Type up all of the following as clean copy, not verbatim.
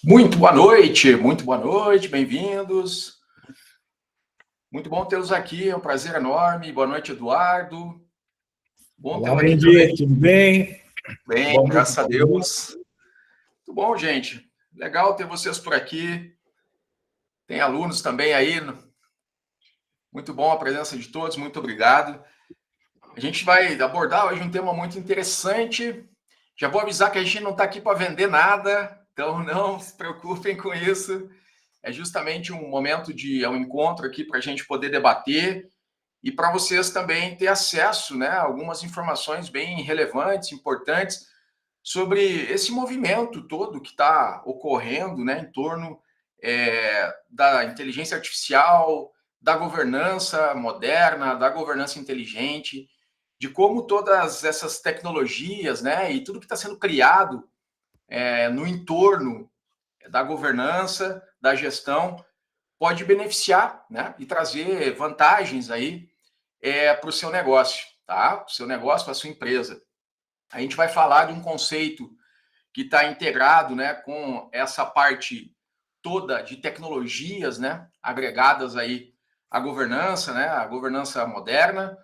Muito boa noite, bem-vindos. Muito bom tê-los aqui, é um prazer enorme. Boa noite, Eduardo. Bom Olá, tê-lo aqui Mendy, também. tudo bem? Bem, graças a Deus. Muito bom, gente. Legal ter vocês por aqui. Tem alunos também aí. Muito bom a presença de todos, muito obrigado. A gente vai abordar hoje um tema muito interessante. Já vou avisar que a gente não está aqui para vender nada, então não se preocupem com isso. É justamente um momento um encontro aqui para a gente poder debater e para vocês também ter acesso, né, a algumas informações bem relevantes, importantes sobre esse movimento todo que está ocorrendo, né, em torno da inteligência artificial, da governança moderna, da governança inteligente, de como todas essas tecnologias, né, e tudo que está sendo criado no entorno da governança, da gestão, pode beneficiar, né, e trazer vantagens aí para o seu negócio, tá? Para o seu negócio, para a sua empresa. A gente vai falar de um conceito que está integrado, né, com essa parte toda de tecnologias, né, agregadas aí à governança, né, a governança moderna.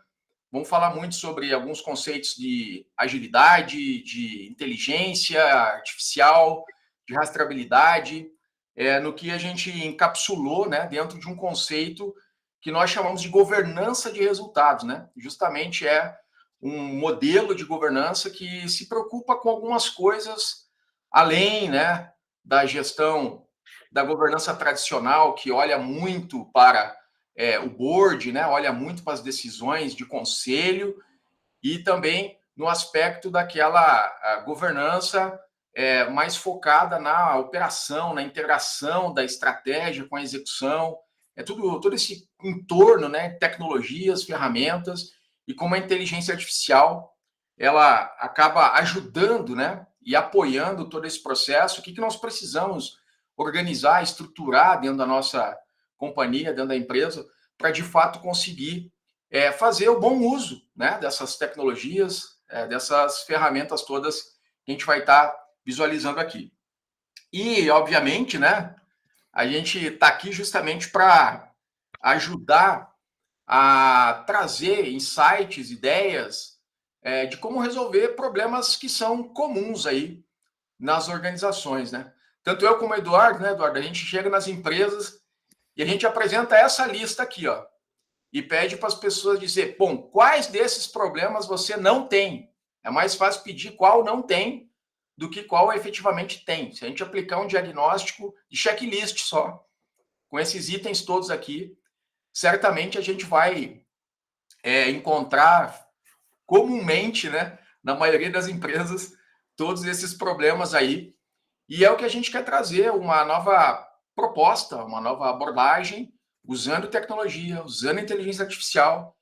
Vamos falar muito sobre alguns conceitos de agilidade, de inteligência artificial, de rastreabilidade, no que a gente encapsulou, né, dentro de um conceito que nós chamamos de governança de resultados, né? Justamente é um modelo de governança que se preocupa com algumas coisas além, né, da gestão da governança tradicional, que olha muito para o board, né, olha muito para as decisões de conselho e também no aspecto daquela governança mais focada na operação, na integração da estratégia com a execução, todo esse entorno, né, tecnologias, ferramentas, e como a inteligência artificial ela acaba ajudando, né, e apoiando todo esse processo. O que nós precisamos organizar, estruturar dentro da nossa companhia, dentro da empresa, para de fato conseguir fazer o bom uso, né, dessas tecnologias, dessas ferramentas todas que a gente vai estar visualizando aqui. E, obviamente, né, a gente está aqui justamente para ajudar a trazer insights, ideias de como resolver problemas que são comuns aí nas organizações, né? Tanto eu como o Eduardo, né, Eduardo, a gente chega nas empresas e a gente apresenta essa lista aqui, ó, e pede para as pessoas dizer, bom, quais desses problemas você não tem? É mais fácil pedir qual não tem do que qual efetivamente tem. Se a gente aplicar um diagnóstico de checklist só, com esses itens todos aqui, certamente a gente vai encontrar comumente, né, na maioria das empresas, todos esses problemas aí. E é o que a gente quer trazer, uma nova proposta, uma nova abordagem, usando tecnologia, usando inteligência artificial,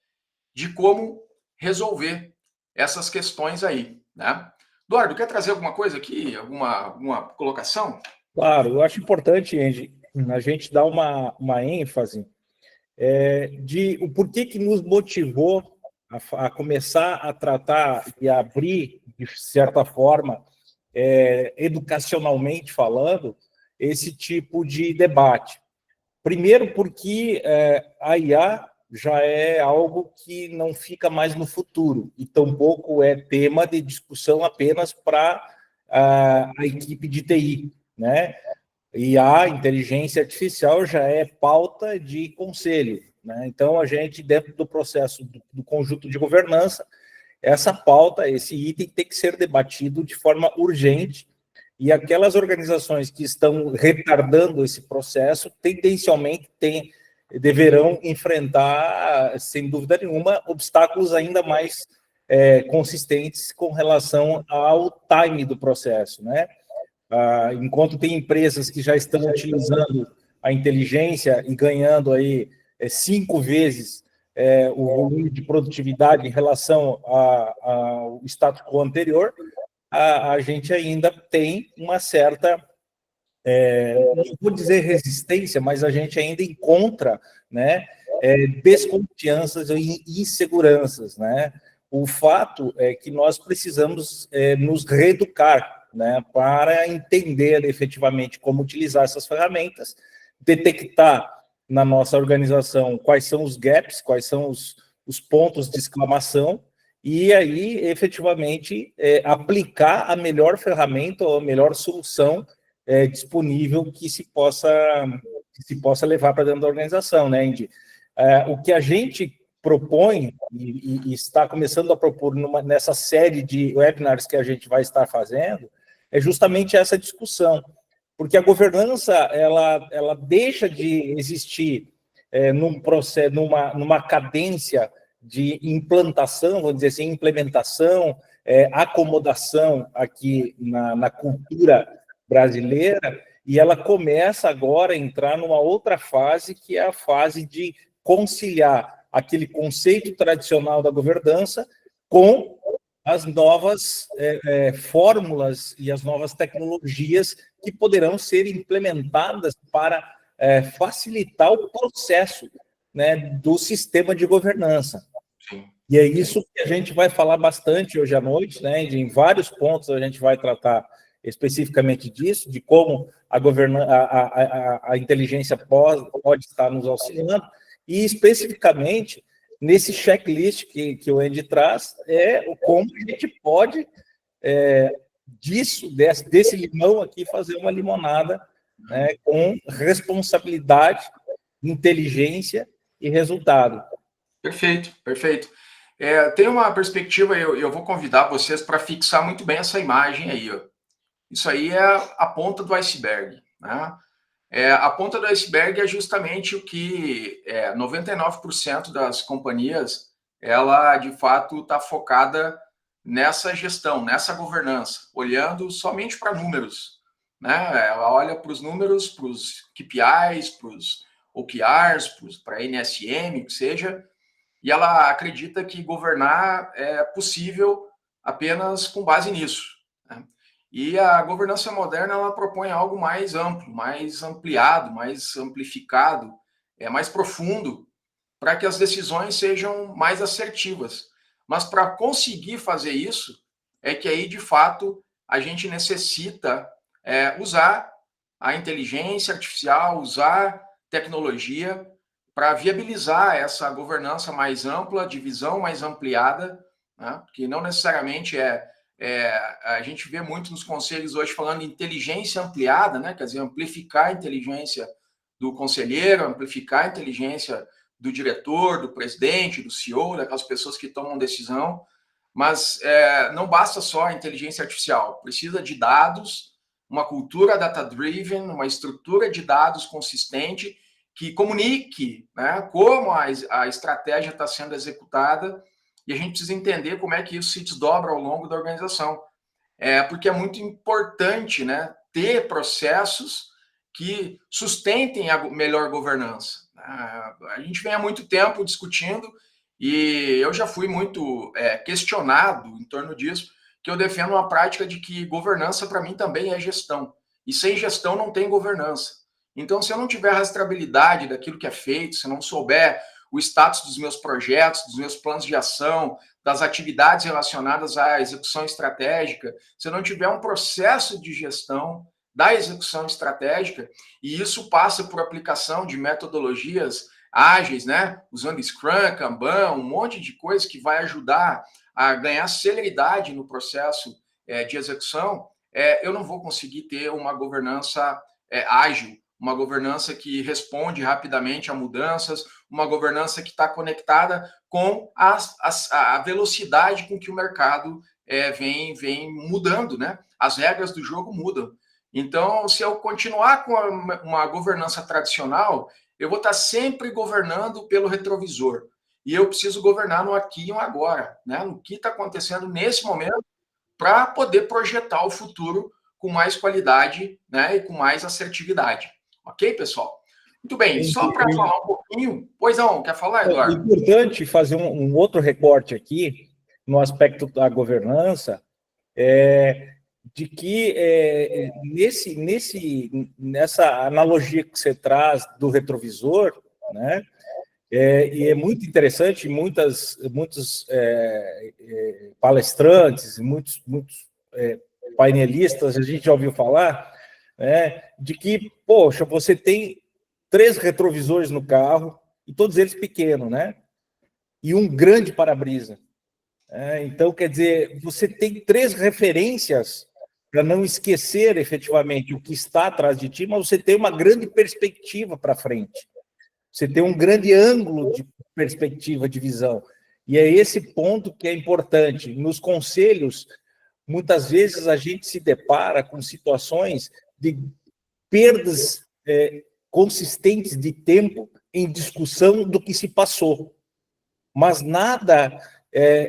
de como resolver essas questões aí, né? Eduardo, quer trazer alguma coisa aqui? Alguma colocação? Claro, eu acho importante, Andy, a gente dar uma ênfase de o porquê que nos motivou a começar a tratar e a abrir, de certa forma, educacionalmente falando, esse tipo de debate. Primeiro, porque a IA já é algo que não fica mais no futuro, e tampouco é tema de discussão apenas para a equipe de TI, né? E a inteligência artificial já é pauta de conselho, né? Então, a gente, dentro do processo do conjunto de governança, essa pauta, esse item tem que ser debatido de forma urgente, e aquelas organizações que estão retardando esse processo, tendencialmente deverão enfrentar, sem dúvida nenhuma, obstáculos ainda mais consistentes com relação ao time do processo, né? Enquanto tem empresas que já estão utilizando a inteligência e ganhando aí 5 vezes o volume de produtividade em relação ao status quo anterior, a gente ainda tem uma certa, não vou dizer resistência, mas a gente ainda encontra, né, desconfianças e inseguranças, né? O fato é que nós precisamos nos reeducar, né, para entender efetivamente como utilizar essas ferramentas, detectar na nossa organização quais são os gaps, quais são os pontos de exclamação, e aí, efetivamente, aplicar a melhor ferramenta ou a melhor solução disponível que se possa levar para dentro da organização, né, Indy? O que a gente propõe e está começando a propor nessa série de webinars que a gente vai estar fazendo é justamente essa discussão, porque a governança ela deixa de existir num processo, numa cadência de implantação, vamos dizer assim, implementação, acomodação aqui na cultura brasileira, e ela começa agora a entrar numa outra fase, que é a fase de conciliar aquele conceito tradicional da governança com as novas fórmulas e as novas tecnologias que poderão ser implementadas para facilitar o processo, né, do sistema de governança. Sim. E é isso que a gente vai falar bastante hoje à noite, né? Em vários pontos a gente vai tratar especificamente disso, de como a inteligência pode estar nos auxiliando, e especificamente nesse checklist que o Andy traz, como a gente pode, desse limão aqui, fazer uma limonada, né, com responsabilidade, inteligência e resultado. Perfeito, perfeito. Tem uma perspectiva, eu vou convidar vocês para fixar muito bem essa imagem aí, ó. Isso aí é a ponta do iceberg, né? A ponta do iceberg é justamente o que 99% das companhias, ela de fato está focada nessa gestão, nessa governança, olhando somente para números, né? Ela olha para os números, para os KPIs, para os OKRs, para a NSM, que seja, e ela acredita que governar é possível apenas com base nisso, né? E a governança moderna, ela propõe algo mais amplo, mais ampliado, mais amplificado, mais profundo, para que as decisões sejam mais assertivas. Mas para conseguir fazer isso, é que aí, de fato, a gente necessita usar a inteligência artificial, usar tecnologia para viabilizar essa governança mais ampla, de visão mais ampliada, né? Que não necessariamente a gente vê muito nos conselhos hoje falando de inteligência ampliada, né? Quer dizer, amplificar a inteligência do conselheiro, amplificar a inteligência do diretor, do presidente, do CEO, daquelas pessoas que tomam decisão, mas não basta só a inteligência artificial, precisa de dados, uma cultura data-driven, uma estrutura de dados consistente que comunique, né, como a estratégia está sendo executada, e a gente precisa entender como é que isso se desdobra ao longo da organização. Porque é muito importante, né, ter processos que sustentem a melhor governança. A gente vem há muito tempo discutindo, e eu já fui muito questionado em torno disso, que eu defendo uma prática de que governança, para mim, também é gestão. E sem gestão não tem governança. Então, se eu não tiver rastreabilidade daquilo que é feito, se eu não souber o status dos meus projetos, dos meus planos de ação, das atividades relacionadas à execução estratégica, se eu não tiver um processo de gestão da execução estratégica, e isso passa por aplicação de metodologias ágeis, né? Usando Scrum, Kanban, um monte de coisa que vai ajudar a ganhar celeridade no processo de execução, eu não vou conseguir ter uma governança ágil, uma governança que responde rapidamente a mudanças, uma governança que está conectada com a velocidade com que o mercado vem mudando, né? As regras do jogo mudam. Então, se eu continuar com uma governança tradicional, eu vou estar sempre governando pelo retrovisor. E eu preciso governar no aqui e no agora, né? No que está acontecendo nesse momento, para poder projetar o futuro com mais qualidade, né? E com mais assertividade. Ok, pessoal? Muito bem, só para falar um pouquinho... Pois não, quer falar, Eduardo? É importante fazer um outro recorte aqui, no aspecto da governança, de que nessa analogia que você traz do retrovisor, né, e é muito interessante, muitos palestrantes, muitos painelistas, a gente já ouviu falar, né, de que, poxa, você tem 3 retrovisores no carro, e todos eles pequenos, né? E um grande para-brisa. Então, quer dizer, você tem 3 referências para não esquecer efetivamente o que está atrás de ti, mas você tem uma grande perspectiva para frente. Você tem um grande ângulo de perspectiva, de visão. E é esse ponto que é importante. Nos conselhos, muitas vezes a gente se depara com situações de perdas consistentes de tempo em discussão do que se passou, mas nada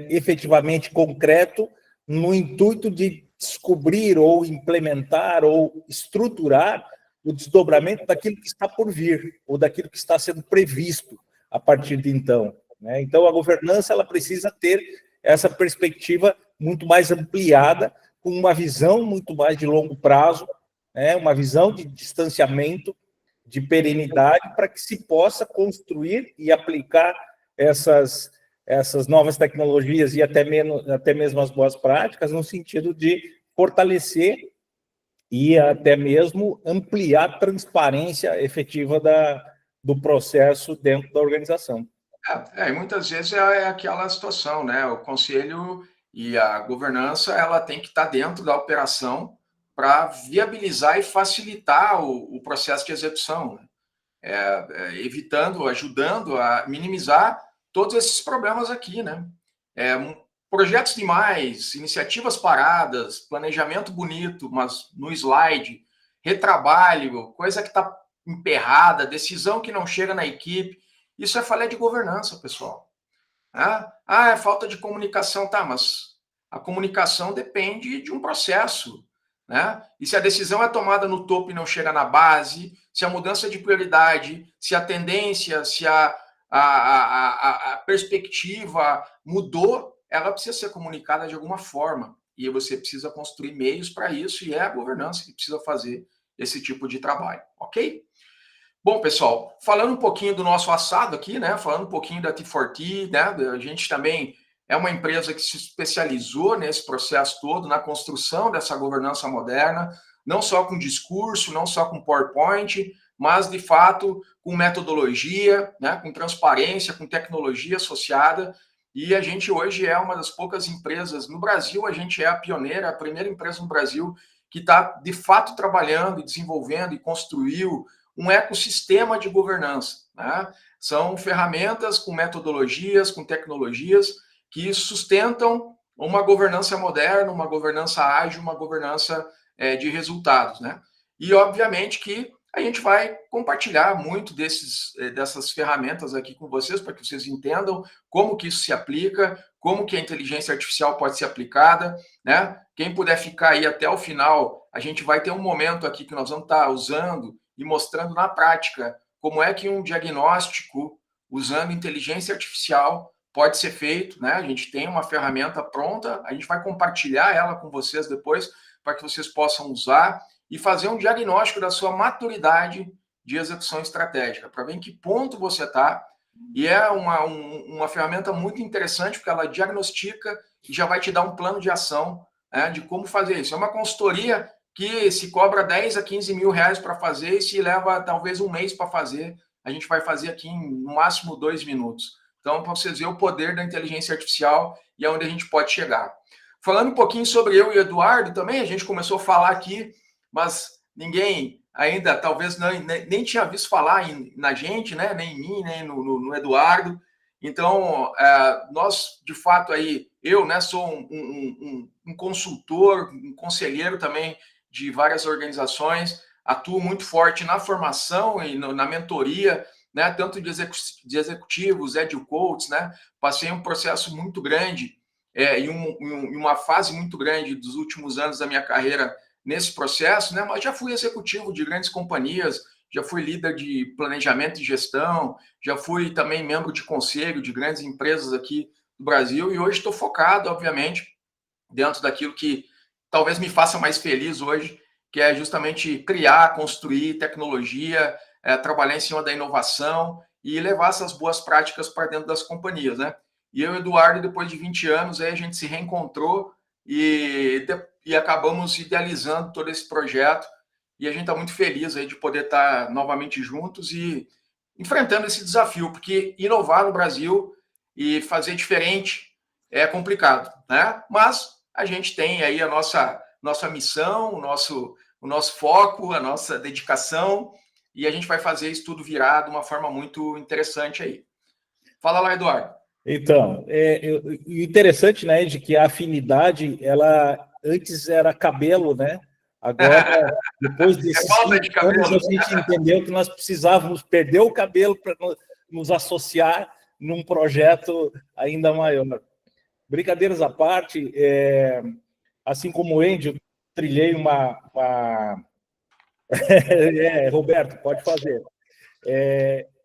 efetivamente concreto no intuito de descobrir ou implementar ou estruturar o desdobramento daquilo que está por vir ou daquilo que está sendo previsto a partir de então, né? Então, a governança ela precisa ter essa perspectiva muito mais ampliada, com uma visão muito mais de longo prazo, né? Uma visão de distanciamento, de perenidade, para que se possa construir e aplicar essas novas tecnologias e até mesmo as boas práticas, no sentido de fortalecer e até mesmo ampliar a transparência efetiva do processo dentro da organização. E muitas vezes é aquela situação, né? O conselho e a governança ela tem que estar dentro da operação para viabilizar e facilitar o processo de execução, né? Evitando, ajudando a minimizar todos esses problemas aqui, né? Projetos demais, iniciativas paradas, planejamento bonito, mas no slide, retrabalho, coisa que está emperrada, decisão que não chega na equipe. Isso é falha de governança, pessoal. É falta de comunicação, tá, mas a comunicação depende de um processo, né? E se a decisão é tomada no topo e não chega na base, se a mudança de prioridade, se a tendência, se a perspectiva mudou, ela precisa ser comunicada de alguma forma. E você precisa construir meios para isso, e é a governança que precisa fazer esse tipo de trabalho, ok? Bom, pessoal, falando um pouquinho do nosso assado aqui, né? Falando um pouquinho da T4T, né? A gente também é uma empresa que se especializou nesse processo todo, na construção dessa governança moderna, não só com discurso, não só com PowerPoint, mas, de fato, com metodologia, né? Com transparência, com tecnologia associada. E a gente hoje é uma das poucas empresas no Brasil, a gente é a pioneira, a primeira empresa no Brasil que está, de fato, trabalhando e desenvolvendo e construiu um ecossistema de governança, né? São ferramentas com metodologias, com tecnologias que sustentam uma governança moderna, uma governança ágil, uma governança de resultados, né? E, obviamente, que a gente vai compartilhar muito dessas ferramentas aqui com vocês, para que vocês entendam como que isso se aplica, como que a inteligência artificial pode ser aplicada, né? Quem puder ficar aí até o final, a gente vai ter um momento aqui que nós vamos estar usando e mostrando na prática como é que um diagnóstico usando inteligência artificial pode ser feito, né? A gente tem uma ferramenta pronta, a gente vai compartilhar ela com vocês depois, para que vocês possam usar e fazer um diagnóstico da sua maturidade de execução estratégica, para ver em que ponto você está. E é uma ferramenta muito interessante, porque ela diagnostica e já vai te dar um plano de ação, né, de como fazer isso. É uma consultoria que se cobra 10 a 15 mil reais para fazer e se leva talvez um mês para fazer, a gente vai fazer aqui em no máximo 2 minutos. Então, para vocês verem o poder da inteligência artificial e aonde a gente pode chegar. Falando um pouquinho sobre eu e o Eduardo também, a gente começou a falar aqui, mas ninguém ainda talvez nem tinha visto falar na gente, né? Nem em mim, nem no Eduardo. Então, nós, de fato, aí, eu, né, sou um consultor, um conselheiro também de várias organizações, atuo muito forte na formação e na mentoria, né, tanto de executivos, coaches, né? Passei um processo muito grande e uma fase muito grande dos últimos anos da minha carreira nesse processo, né? Mas já fui executivo de grandes companhias, já fui líder de planejamento e gestão, já fui também membro de conselho de grandes empresas aqui do Brasil e hoje estou focado, obviamente, dentro daquilo que talvez me faça mais feliz hoje, que é justamente criar, construir tecnologia, trabalhar em cima da inovação e levar essas boas práticas para dentro das companhias, né? E eu e o Eduardo, depois de 20 anos, aí a gente se reencontrou e e acabamos idealizando todo esse projeto, e a gente está muito feliz aí de poder estar novamente juntos e enfrentando esse desafio, porque inovar no Brasil e fazer diferente é complicado, né? Mas a gente tem aí a nossa missão, o nosso foco, a nossa dedicação, e a gente vai fazer isso tudo virar de uma forma muito interessante aí. Fala lá, Eduardo. Então, o interessante, né, de que a afinidade, ela antes era cabelo, né? Agora, depois desses falta de 5 anos, cabelo. a gente entendeu que nós precisávamos perder o cabelo para nos associar num projeto ainda maior. Brincadeiras à parte, assim como o Andy, eu trilhei Roberto, pode fazer.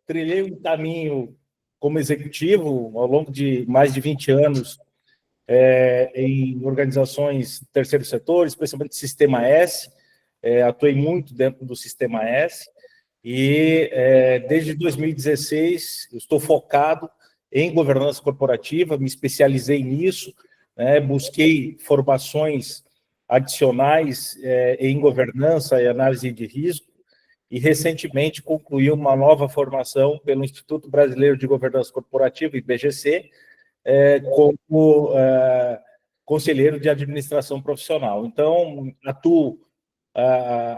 Trilhei um caminho como executivo ao longo de mais de 20 anos em organizações do terceiro setor, especialmente Sistema S. Atuei muito dentro do Sistema S e desde 2016 eu estou focado em governança corporativa, me especializei nisso, né, busquei formações adicionais em governança e análise de risco, e recentemente concluí uma nova formação pelo Instituto Brasileiro de Governança Corporativa, IBGC, como conselheiro de administração profissional. Então, atuo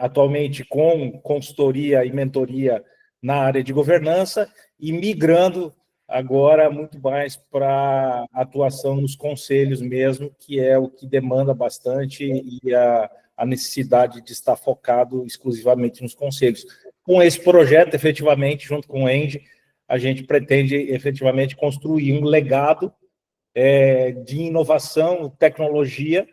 atualmente com consultoria e mentoria na área de governança e migrando agora muito mais para atuação nos conselhos mesmo, que é o que demanda bastante e a necessidade de estar focado exclusivamente nos conselhos. Com esse projeto, efetivamente, junto com o Andy, a gente pretende efetivamente construir um legado de inovação, tecnologia,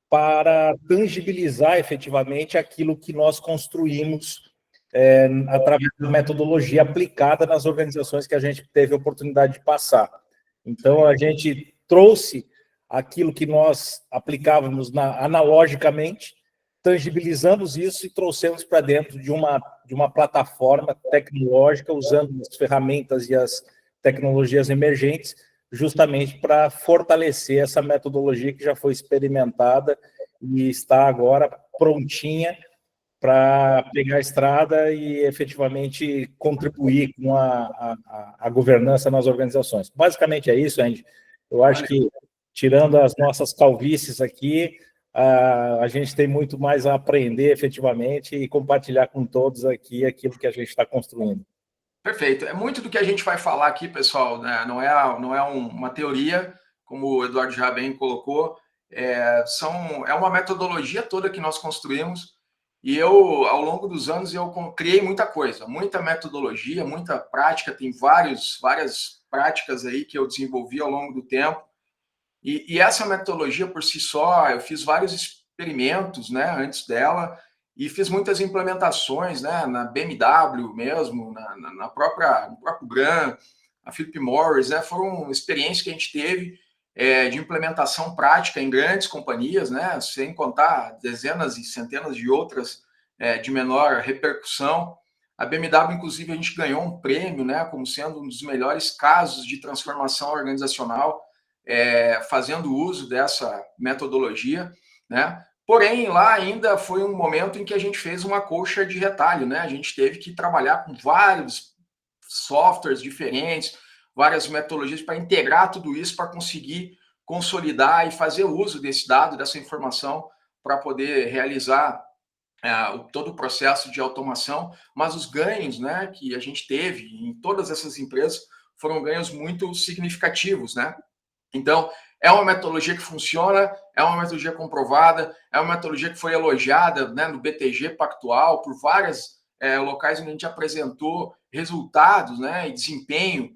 para tangibilizar efetivamente aquilo que nós construímos através da metodologia aplicada nas organizações que a gente teve a oportunidade de passar. Então, a gente trouxe aquilo que nós aplicávamos analogicamente, tangibilizamos isso e trouxemos para dentro de uma plataforma tecnológica, usando as ferramentas e as tecnologias emergentes, justamente para fortalecer essa metodologia que já foi experimentada e está agora prontinha para pegar a estrada e efetivamente contribuir com a governança nas organizações. Basicamente é isso, Andy. Eu acho que, tirando as nossas calvícies aqui, a gente tem muito mais a aprender efetivamente e compartilhar com todos aqui aquilo que a gente está construindo. Perfeito. É muito do que a gente vai falar aqui, pessoal, né? Não é uma teoria, como o Eduardo já bem colocou, é uma metodologia toda que nós construímos, e eu, ao longo dos anos, eu criei muita coisa, muita metodologia, muita prática, tem várias práticas aí que eu desenvolvi ao longo do tempo, e essa metodologia por si só, eu fiz vários experimentos, né, antes dela, e fiz muitas implementações, né, na BMW mesmo, no próprio GRAM, a Philip Morris, né, foram experiências que a gente teve de implementação prática em grandes companhias, né, sem contar dezenas e centenas de outras de menor repercussão. A BMW, inclusive, a gente ganhou um prêmio, né, como sendo um dos melhores casos de transformação organizacional, fazendo uso dessa metodologia, né? Porém, lá ainda foi um momento em que a gente fez uma colcha de retalho, né? A gente teve que trabalhar com vários softwares diferentes, várias metodologias para integrar tudo isso, para conseguir consolidar e fazer uso desse dado, dessa informação, para poder realizar todo o processo de automação. Mas os ganhos, né, que a gente teve em todas essas empresas foram ganhos muito significativos, né? Então, é uma metodologia que funciona, é uma metodologia comprovada, é uma metodologia que foi elogiada, né, no BTG Pactual, por vários locais onde a gente apresentou resultados, né, e desempenho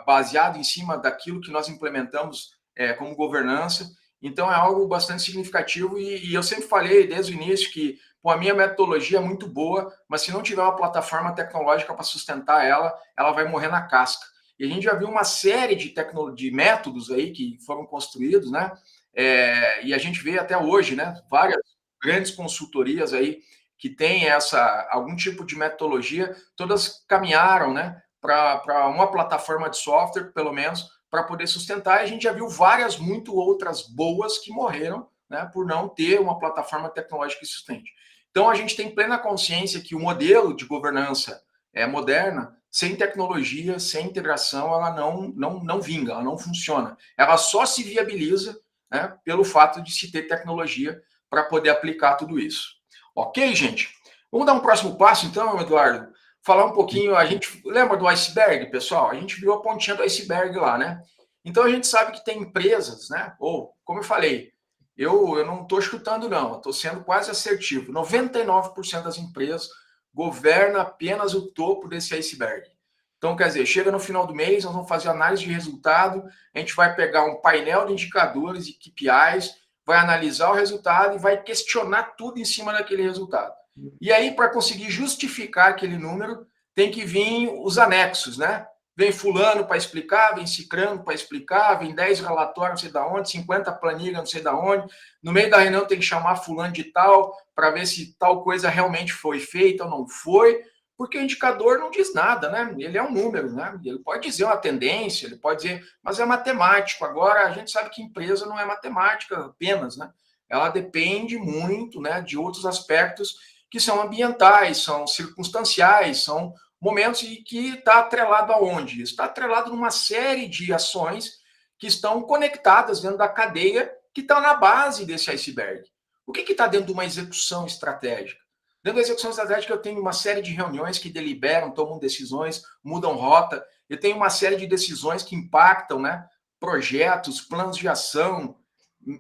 baseado em cima daquilo que nós implementamos como governança. Então, é algo bastante significativo e eu sempre falei desde o início que a minha metodologia é muito boa, mas se não tiver uma plataforma tecnológica para sustentar ela, ela vai morrer na casca. E a gente já viu uma série de métodos aí que foram construídos, né? E a gente vê até hoje, né? Várias grandes consultorias aí que têm algum tipo de metodologia, todas caminharam, né? Para uma plataforma de software, pelo menos, para poder sustentar. E a gente já viu várias, muito outras boas que morreram né, por não ter uma plataforma tecnológica que sustente. Então, a gente tem plena consciência que o modelo de governança moderna, sem tecnologia, sem integração, ela não vinga, ela não funciona. Ela só se viabiliza, né, pelo fato de se ter tecnologia para poder aplicar tudo isso. Ok, gente? Vamos dar um próximo passo, então, Eduardo? Falar um pouquinho, a gente lembra do iceberg, pessoal? A gente viu a pontinha do iceberg lá, né? Então, a gente sabe que tem empresas, né? Ou, como eu falei, eu não estou chutando, não, estou sendo quase assertivo. 99% das empresas governa apenas o topo desse iceberg. Então, quer dizer, chega no final do mês, nós vamos fazer análise de resultado, a gente vai pegar um painel de indicadores e KPIs, vai analisar o resultado e vai questionar tudo em cima daquele resultado. E aí, para conseguir justificar aquele número, tem que vir os anexos, né? Vem fulano para explicar, vem cicrano para explicar, vem 10 relatórios não sei de onde, 50 planilhas não sei de onde. No meio da reunião tem que chamar fulano de tal para ver se tal coisa realmente foi feita ou não foi, porque o indicador não diz nada, né? Ele é um número, né? Ele pode dizer uma tendência, ele pode dizer, mas é matemático. Agora, a gente sabe que empresa não é matemática apenas, né? Ela depende muito, né, de outros aspectos que são ambientais, são circunstanciais, são momentos em que está atrelado aonde? Está atrelado numa série de ações que estão conectadas dentro da cadeia que está na base desse iceberg. O que está dentro de uma execução estratégica? Dentro da execução estratégica, eu tenho uma série de reuniões que deliberam, tomam decisões, mudam rota. Eu tenho uma série de decisões que impactam, né, projetos, planos de ação,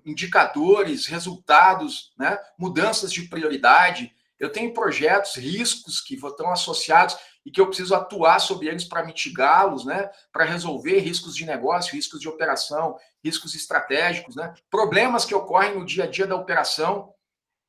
indicadores, resultados, né, mudanças de prioridade. Eu tenho projetos, riscos que estão associados e que eu preciso atuar sobre eles para mitigá-los, né? Para resolver riscos de negócio, riscos de operação, riscos estratégicos, né? Problemas que ocorrem no dia a dia da operação.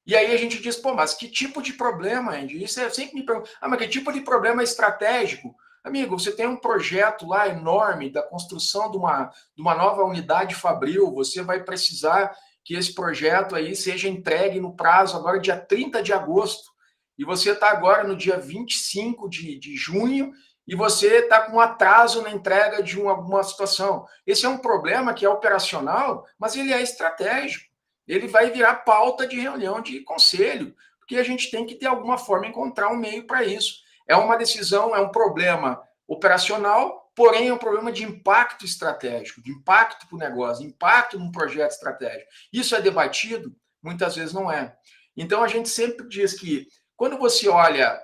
E aí a gente diz, pô, mas que tipo de problema, Andy? Isso é sempre me pergunta, mas que tipo de problema estratégico? Amigo, você tem um projeto lá enorme da construção de uma nova unidade fabril, você vai precisar que esse projeto aí seja entregue no prazo agora dia 30 de agosto, e você está agora no dia 25 de junho, e você está com atraso na entrega de alguma situação. Esse é um problema que é operacional, mas ele é estratégico. Ele vai virar pauta de reunião de conselho, porque a gente tem que, de alguma forma, encontrar um meio para isso. É uma decisão, é um problema operacional, porém é um problema de impacto estratégico, de impacto para o negócio, de impacto num projeto estratégico. Isso é debatido? Muitas vezes não é. Então, a gente sempre diz que, quando você olha,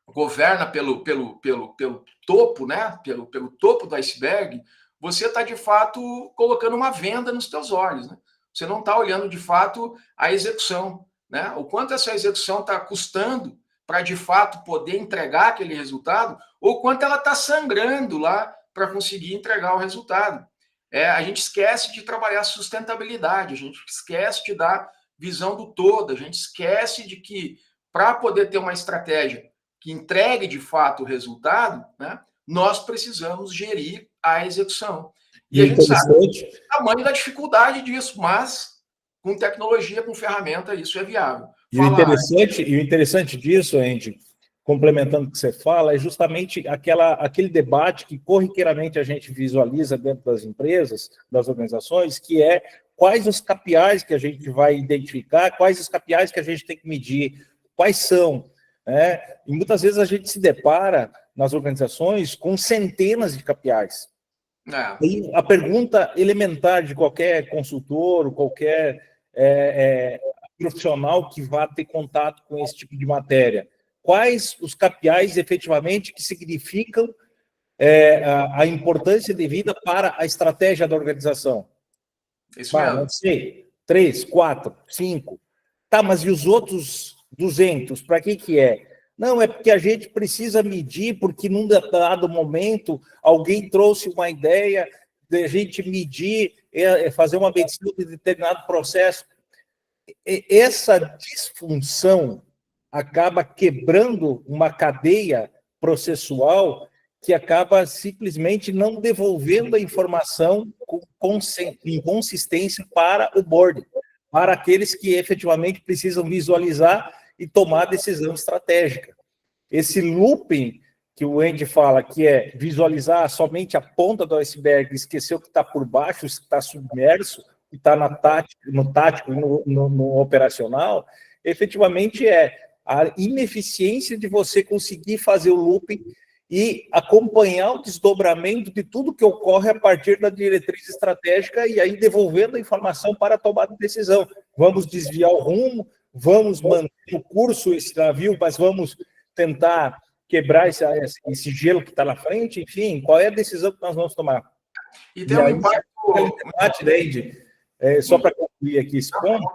governa pelo topo, né? pelo topo do iceberg, você está, de fato, colocando uma venda nos teus olhos, né? Você não está olhando, de fato, a execução, né? O quanto essa execução está custando para, de fato, poder entregar aquele resultado, ou quanto ela está sangrando lá para conseguir entregar o resultado. A gente esquece de trabalhar sustentabilidade, a gente esquece de dar visão do todo, a gente esquece de que, para poder ter uma estratégia que entregue, de fato, o resultado, né, nós precisamos gerir a execução. E a gente sabe o tamanho da dificuldade disso, mas com tecnologia, com ferramenta, isso é viável. E o interessante disso, Andy, complementando o que você fala, é justamente aquele debate que corriqueiramente a gente visualiza dentro das empresas, das organizações, que é quais os KPIs que a gente vai identificar, quais os KPIs que a gente tem que medir, quais são. Né? E muitas vezes a gente se depara nas organizações com centenas de KPIs. E a pergunta elementar de qualquer consultor, qualquer profissional que vá ter contato com esse tipo de matéria, quais os KPIs efetivamente que significam a importância devida para a estratégia da organização? Isso mesmo. Não sei, 3, 4, 5. Tá, mas e os outros 200? Para que é? Não, é porque a gente precisa medir, porque num dado momento alguém trouxe uma ideia de a gente medir, fazer uma medição de determinado processo. Essa disfunção acaba quebrando uma cadeia processual que acaba simplesmente não devolvendo a informação em consistência para o board, para aqueles que efetivamente precisam visualizar e tomar decisão estratégica. Esse looping que o Andy fala, que é visualizar somente a ponta do iceberg, esquecer o que está por baixo, o que está submerso, que está no tático e no operacional, efetivamente é a ineficiência de você conseguir fazer o looping e acompanhar o desdobramento de tudo que ocorre a partir da diretriz estratégica e aí devolvendo a informação para a tomada de decisão. Vamos desviar o rumo, vamos manter o curso esse navio, mas vamos tentar quebrar esse gelo que está na frente, enfim, qual é a decisão que nós vamos tomar? E tem um impacto... debate, né, só para concluir aqui esse ponto,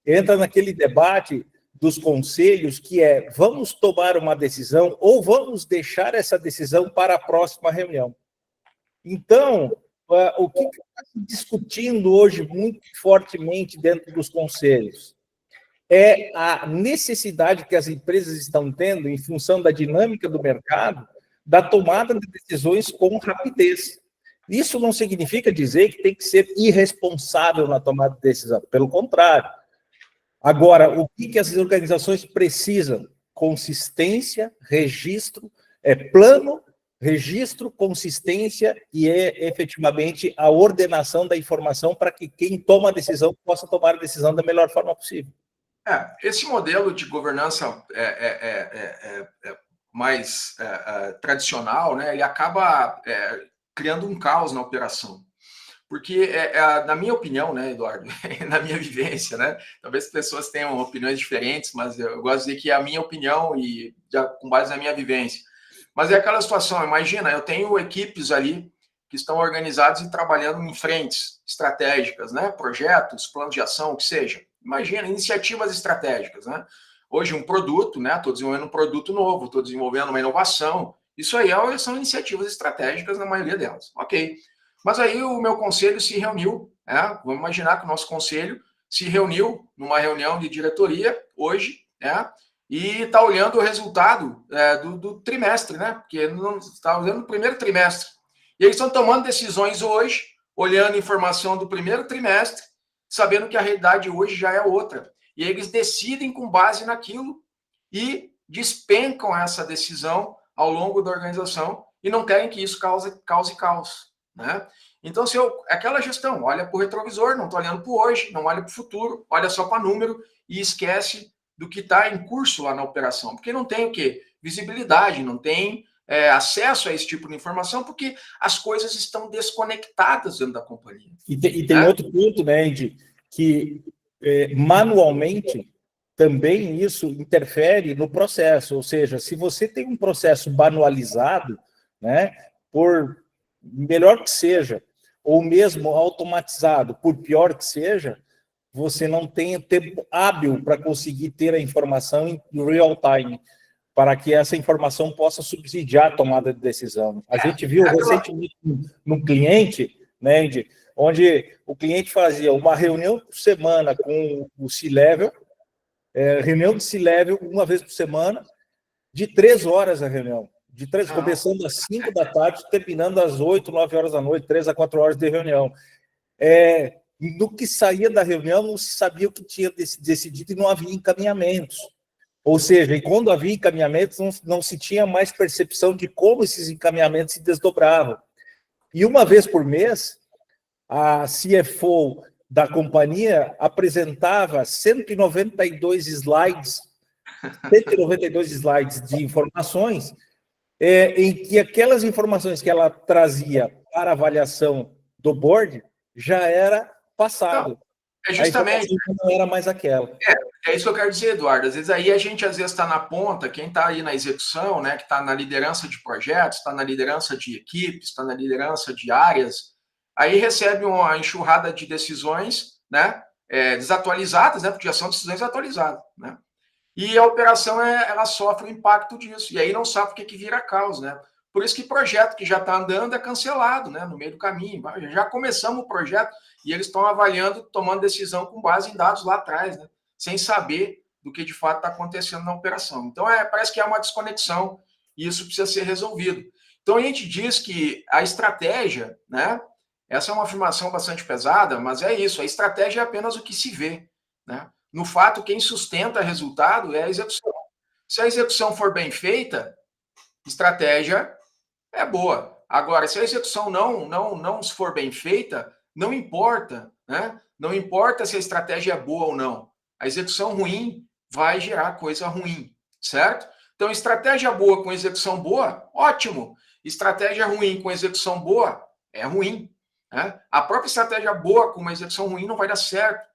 entra naquele debate dos conselhos, que é, vamos tomar uma decisão ou vamos deixar essa decisão para a próxima reunião. Então, o que está se discutindo hoje muito fortemente dentro dos conselhos é a necessidade que as empresas estão tendo, em função da dinâmica do mercado, da tomada de decisões com rapidez. Isso não significa dizer que tem que ser irresponsável na tomada de decisão, pelo contrário. Agora, o que as organizações precisam? Consistência, registro, plano, registro, consistência e efetivamente a ordenação da informação para que quem toma a decisão possa tomar a decisão da melhor forma possível. Esse modelo de governança mais tradicional, né, ele acaba criando um caos na operação. Porque, na minha opinião, né, Eduardo, na minha vivência, né, talvez as pessoas tenham opiniões diferentes, mas eu gosto de dizer que é a minha opinião e com base na minha vivência. Mas é aquela situação, imagina, eu tenho equipes ali que estão organizadas e trabalhando em frentes estratégicas, né, projetos, planos de ação, o que seja. Imagina, iniciativas estratégicas, né? Hoje um produto, né, estou desenvolvendo um produto novo, estou desenvolvendo uma inovação, isso aí são iniciativas estratégicas na maioria delas, ok. Mas aí o meu conselho se reuniu, né? Vamos imaginar que o nosso conselho se reuniu numa reunião de diretoria hoje, né? E está olhando o resultado do trimestre, né? Porque não está olhando o primeiro trimestre. E eles estão tomando decisões hoje, olhando informação do primeiro trimestre, sabendo que a realidade hoje já é outra. E eles decidem com base naquilo e despencam essa decisão ao longo da organização e não querem que isso cause caos. Né? Então, aquela gestão, olha para o retrovisor, não está olhando para o hoje, não olha para o futuro, olha só para número e esquece do que está em curso lá na operação. Porque não tem o quê? Visibilidade, não tem acesso a esse tipo de informação, porque as coisas estão desconectadas dentro da companhia. E tem outro ponto, né, Andy, que manualmente também isso interfere no processo. Ou seja, se você tem um processo manualizado, né, por melhor que seja, ou mesmo automatizado, por pior que seja, você não tem tempo hábil para conseguir ter a informação em real time, para que essa informação possa subsidiar a tomada de decisão. A gente viu recentemente num cliente, né, Andy, onde o cliente fazia uma reunião por semana com o C-Level, reunião de C-Level uma vez por semana, de 3 horas a reunião. Começando às 5 da tarde, terminando às 8, 9 horas da noite, 3 a 4 horas de reunião. No que saía da reunião, não se sabia o que tinha decidido e não havia encaminhamentos. Ou seja, e quando havia encaminhamentos, não se tinha mais percepção de como esses encaminhamentos se desdobravam. E uma vez por mês, a CFO da companhia apresentava 192 slides de informações, em que aquelas informações que ela trazia para avaliação do board já era passado. Não, justamente. Não era mais aquela. É isso que eu quero dizer, Eduardo. Às vezes está na ponta, quem está aí na execução, né, que está na liderança de projetos, está na liderança de equipes, está na liderança de áreas, aí recebe uma enxurrada de decisões, né, desatualizadas, né, porque já são decisões atualizadas, né? E a operação ela sofre o impacto disso. E aí não sabe o que vira caos, né? Por isso que projeto que já está andando é cancelado, né? No meio do caminho. Já começamos o projeto e eles estão avaliando, tomando decisão com base em dados lá atrás, né? Sem saber do que de fato está acontecendo na operação. Então, parece que é uma desconexão e isso precisa ser resolvido. Então, a gente diz que a estratégia, né? Essa é uma afirmação bastante pesada, mas é isso. A estratégia é apenas o que se vê, né? No fato, quem sustenta resultado é a execução. Se a execução for bem feita, estratégia é boa. Agora, se a execução não for bem feita, não importa, né? Não importa se a estratégia é boa ou não. A execução ruim vai gerar coisa ruim, certo? Então, estratégia boa com execução boa, ótimo. Estratégia ruim com execução boa, é ruim. Né? A própria estratégia boa com uma execução ruim não vai dar certo.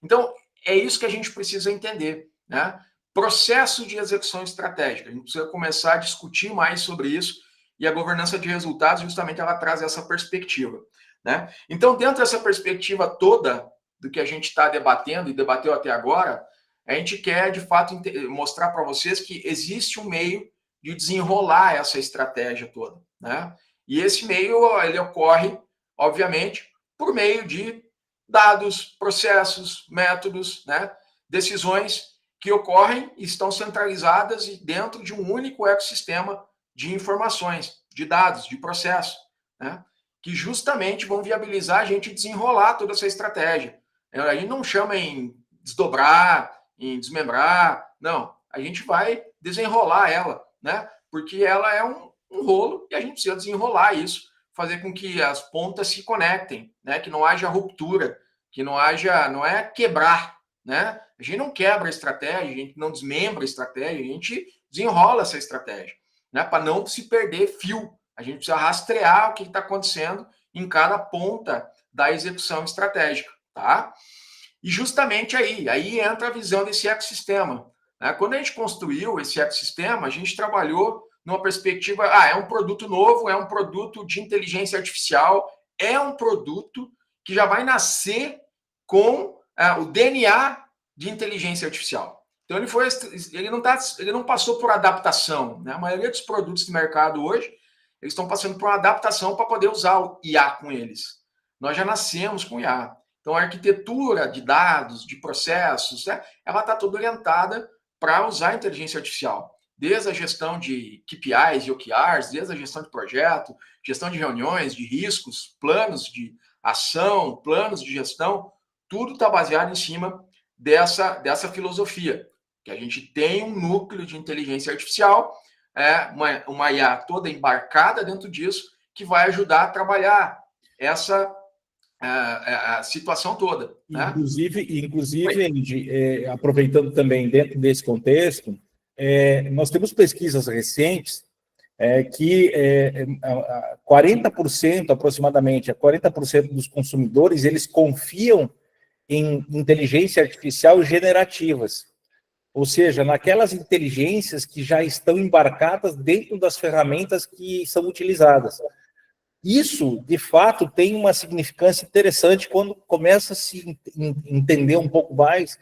Então, é isso que a gente precisa entender. Né? Processo de execução estratégica. A gente precisa começar a discutir mais sobre isso, e a governança de resultados, justamente, ela traz essa perspectiva. Né? Então, dentro dessa perspectiva toda do que a gente está debatendo e debateu até agora, a gente quer, de fato, mostrar para vocês que existe um meio de desenrolar essa estratégia toda. Né? E esse meio, ele ocorre, obviamente, por meio de dados, processos, métodos, né? Decisões que ocorrem e estão centralizadas dentro de um único ecossistema de informações, de dados, de processos, né? Que justamente vão viabilizar a gente desenrolar toda essa estratégia. A gente não chama em desdobrar, em desmembrar, não. A gente vai desenrolar ela, né? Porque ela é um rolo e a gente precisa desenrolar isso, fazer com que as pontas se conectem, né? Que não haja ruptura, que não é quebrar, né? A gente não quebra a estratégia, a gente não desmembra a estratégia, a gente desenrola essa estratégia, né? Para não se perder fio. A gente precisa rastrear o que está acontecendo em cada ponta da execução estratégica, tá? E justamente aí entra a visão desse ecossistema. Né? Quando a gente construiu esse ecossistema, a gente trabalhou numa perspectiva, é um produto novo, é um produto de inteligência artificial, é um produto que já vai nascer com o DNA de inteligência artificial. Então ele não passou por adaptação. Né? A maioria dos produtos do mercado hoje, eles estão passando por uma adaptação para poder usar o IA com eles. Nós já nascemos com IA. Então, a arquitetura de dados, de processos, né, ela está toda orientada para usar a inteligência artificial. Desde a gestão de KPIs e OKRs, desde a gestão de projeto, gestão de reuniões, de riscos, planos de ação, planos de gestão, tudo está baseado em cima dessa filosofia, que a gente tem um núcleo de inteligência artificial, uma IA toda embarcada dentro disso, que vai ajudar a trabalhar essa a situação toda. Né? Inclusive Andy, aproveitando também dentro desse contexto, nós temos pesquisas recentes que 40% aproximadamente, 40% dos consumidores, eles confiam em inteligência artificial generativas, ou seja, naquelas inteligências que já estão embarcadas dentro das ferramentas que são utilizadas. Isso, de fato, tem uma significância interessante quando começa a se entender um pouco mais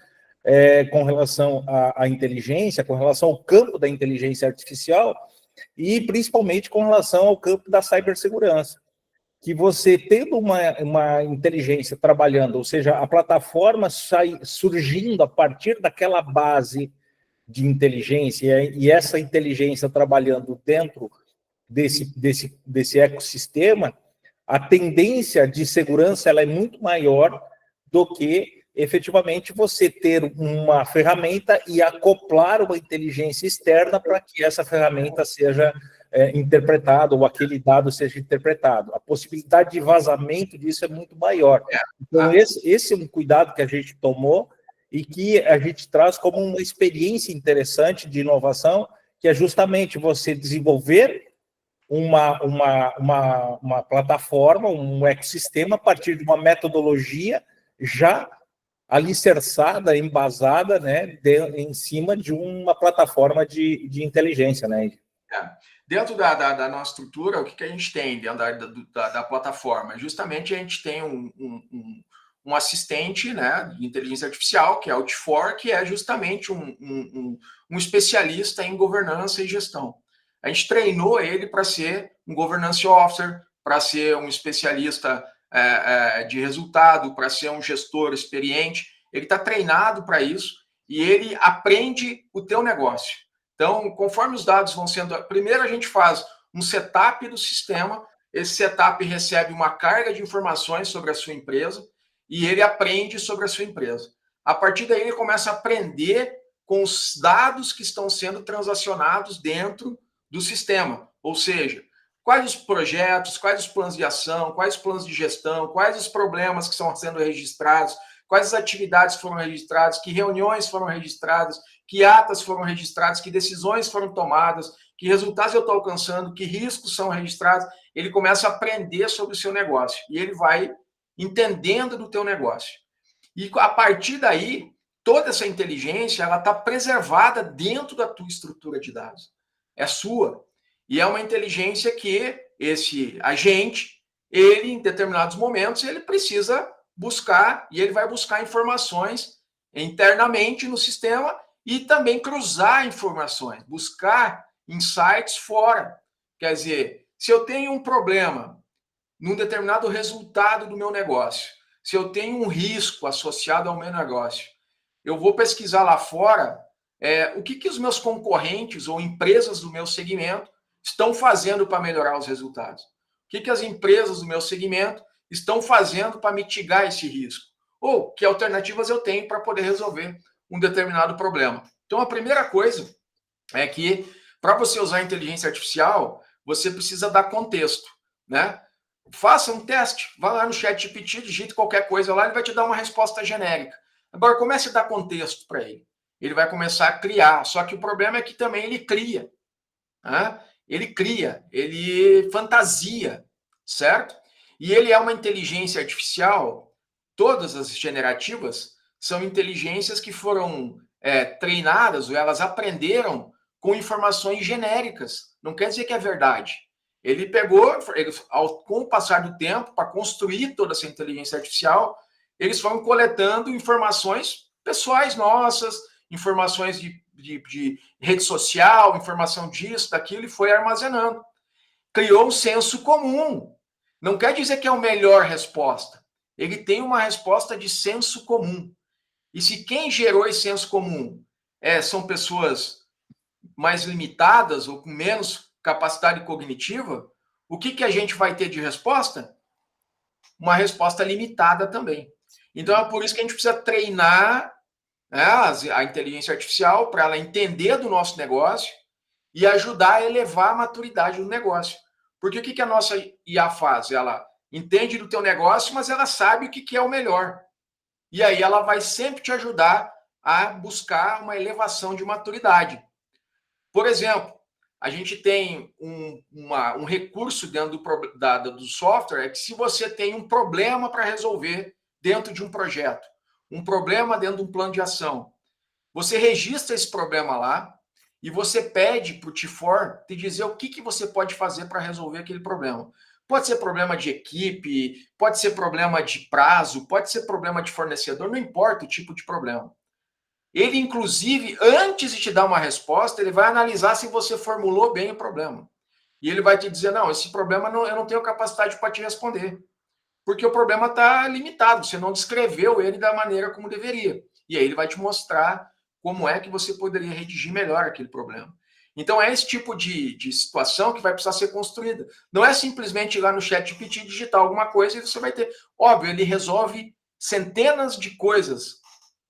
com relação à inteligência, com relação ao campo da inteligência artificial e principalmente com relação ao campo da cibersegurança. Que você tendo uma inteligência trabalhando, ou seja, a plataforma surgindo a partir daquela base de inteligência e essa inteligência trabalhando dentro desse ecossistema, a tendência de segurança ela é muito maior do que efetivamente você ter uma ferramenta e acoplar uma inteligência externa para que essa ferramenta seja interpretada ou aquele dado seja interpretado. A possibilidade de vazamento disso é muito maior. Então, esse é um cuidado que a gente tomou e que a gente traz como uma experiência interessante de inovação, que é justamente você desenvolver uma plataforma, um ecossistema a partir de uma metodologia já alicerçada, embasada, né, em cima de uma plataforma de inteligência, né? Dentro da nossa estrutura, o que a gente tem dentro da plataforma? Justamente a gente tem um assistente, né, de inteligência artificial, que é o T4, que é justamente um especialista em governança e gestão. A gente treinou ele para ser um governance officer, para ser um especialista de resultado, para ser um gestor experiente. Ele está treinado para isso e ele aprende o teu negócio. Então, conforme os dados vão sendo... Primeiro, a gente faz um setup do sistema, esse setup recebe uma carga de informações sobre a sua empresa e ele aprende sobre a sua empresa. A partir daí, ele começa a aprender com os dados que estão sendo transacionados dentro do sistema. Ou seja, quais os projetos, quais os planos de ação, quais os planos de gestão, quais os problemas que estão sendo registrados, quais as atividades foram registradas, que reuniões foram registradas, que atas foram registradas, que decisões foram tomadas, que resultados eu estou alcançando, que riscos são registrados. Ele começa a aprender sobre o seu negócio e ele vai entendendo do teu negócio. E a partir daí, toda essa inteligência ela está preservada dentro da tua estrutura de dados. É sua. E é uma inteligência que esse agente, ele, em determinados momentos, ele precisa buscar, e ele vai buscar informações internamente no sistema e também cruzar informações, buscar insights fora. Quer dizer, se eu tenho um problema num determinado resultado do meu negócio, se eu tenho um risco associado ao meu negócio, eu vou pesquisar lá fora o que os meus concorrentes ou empresas do meu segmento estão fazendo para melhorar os resultados. O que as empresas do meu segmento estão fazendo para mitigar esse risco. Ou que alternativas eu tenho para poder resolver um determinado problema. Então, a primeira coisa é que, para você usar a inteligência artificial, você precisa dar contexto, né? Faça um teste, vá lá no ChatGPT, digite qualquer coisa lá, ele vai te dar uma resposta genérica. Agora, comece a dar contexto para ele. Ele vai começar a criar, só que o problema é que também ele cria. Né? Ele fantasia, certo? E ele é uma inteligência artificial, todas as generativas são inteligências que foram treinadas, ou elas aprenderam com informações genéricas. Não quer dizer que é verdade. Ele pegou, com o passar do tempo, para construir toda essa inteligência artificial, eles foram coletando informações pessoais nossas, informações de rede social, informação disso, daquilo, e foi armazenando. Criou um senso comum. Não quer dizer que é a melhor resposta. Ele tem uma resposta de senso comum. E se quem gerou esse senso comum são pessoas mais limitadas ou com menos capacidade cognitiva, o que a gente vai ter de resposta? Uma resposta limitada também. Então, é por isso que a gente precisa treinar a inteligência artificial para ela entender do nosso negócio e ajudar a elevar a maturidade do negócio. Porque o que a nossa IA faz? Ela entende do teu negócio, mas ela sabe o que é o melhor. E aí ela vai sempre te ajudar a buscar uma elevação de maturidade. Por exemplo, a gente tem um recurso dentro do software, é que se você tem um problema para resolver dentro de um projeto, um problema dentro de um plano de ação, você registra esse problema lá e você pede para o T4 te dizer o que você pode fazer para resolver aquele problema. Pode ser problema de equipe, pode ser problema de prazo, pode ser problema de fornecedor, não importa o tipo de problema. Ele, inclusive, antes de te dar uma resposta, ele vai analisar se você formulou bem o problema. E ele vai te dizer, não, esse problema eu não tenho capacidade para te responder. Porque o problema está limitado, você não descreveu ele da maneira como deveria. E aí ele vai te mostrar como é que você poderia redigir melhor aquele problema. Então, é esse tipo de situação que vai precisar ser construída. Não é simplesmente ir lá no ChatGPT digitar alguma coisa e você vai ter... Óbvio, ele resolve centenas de coisas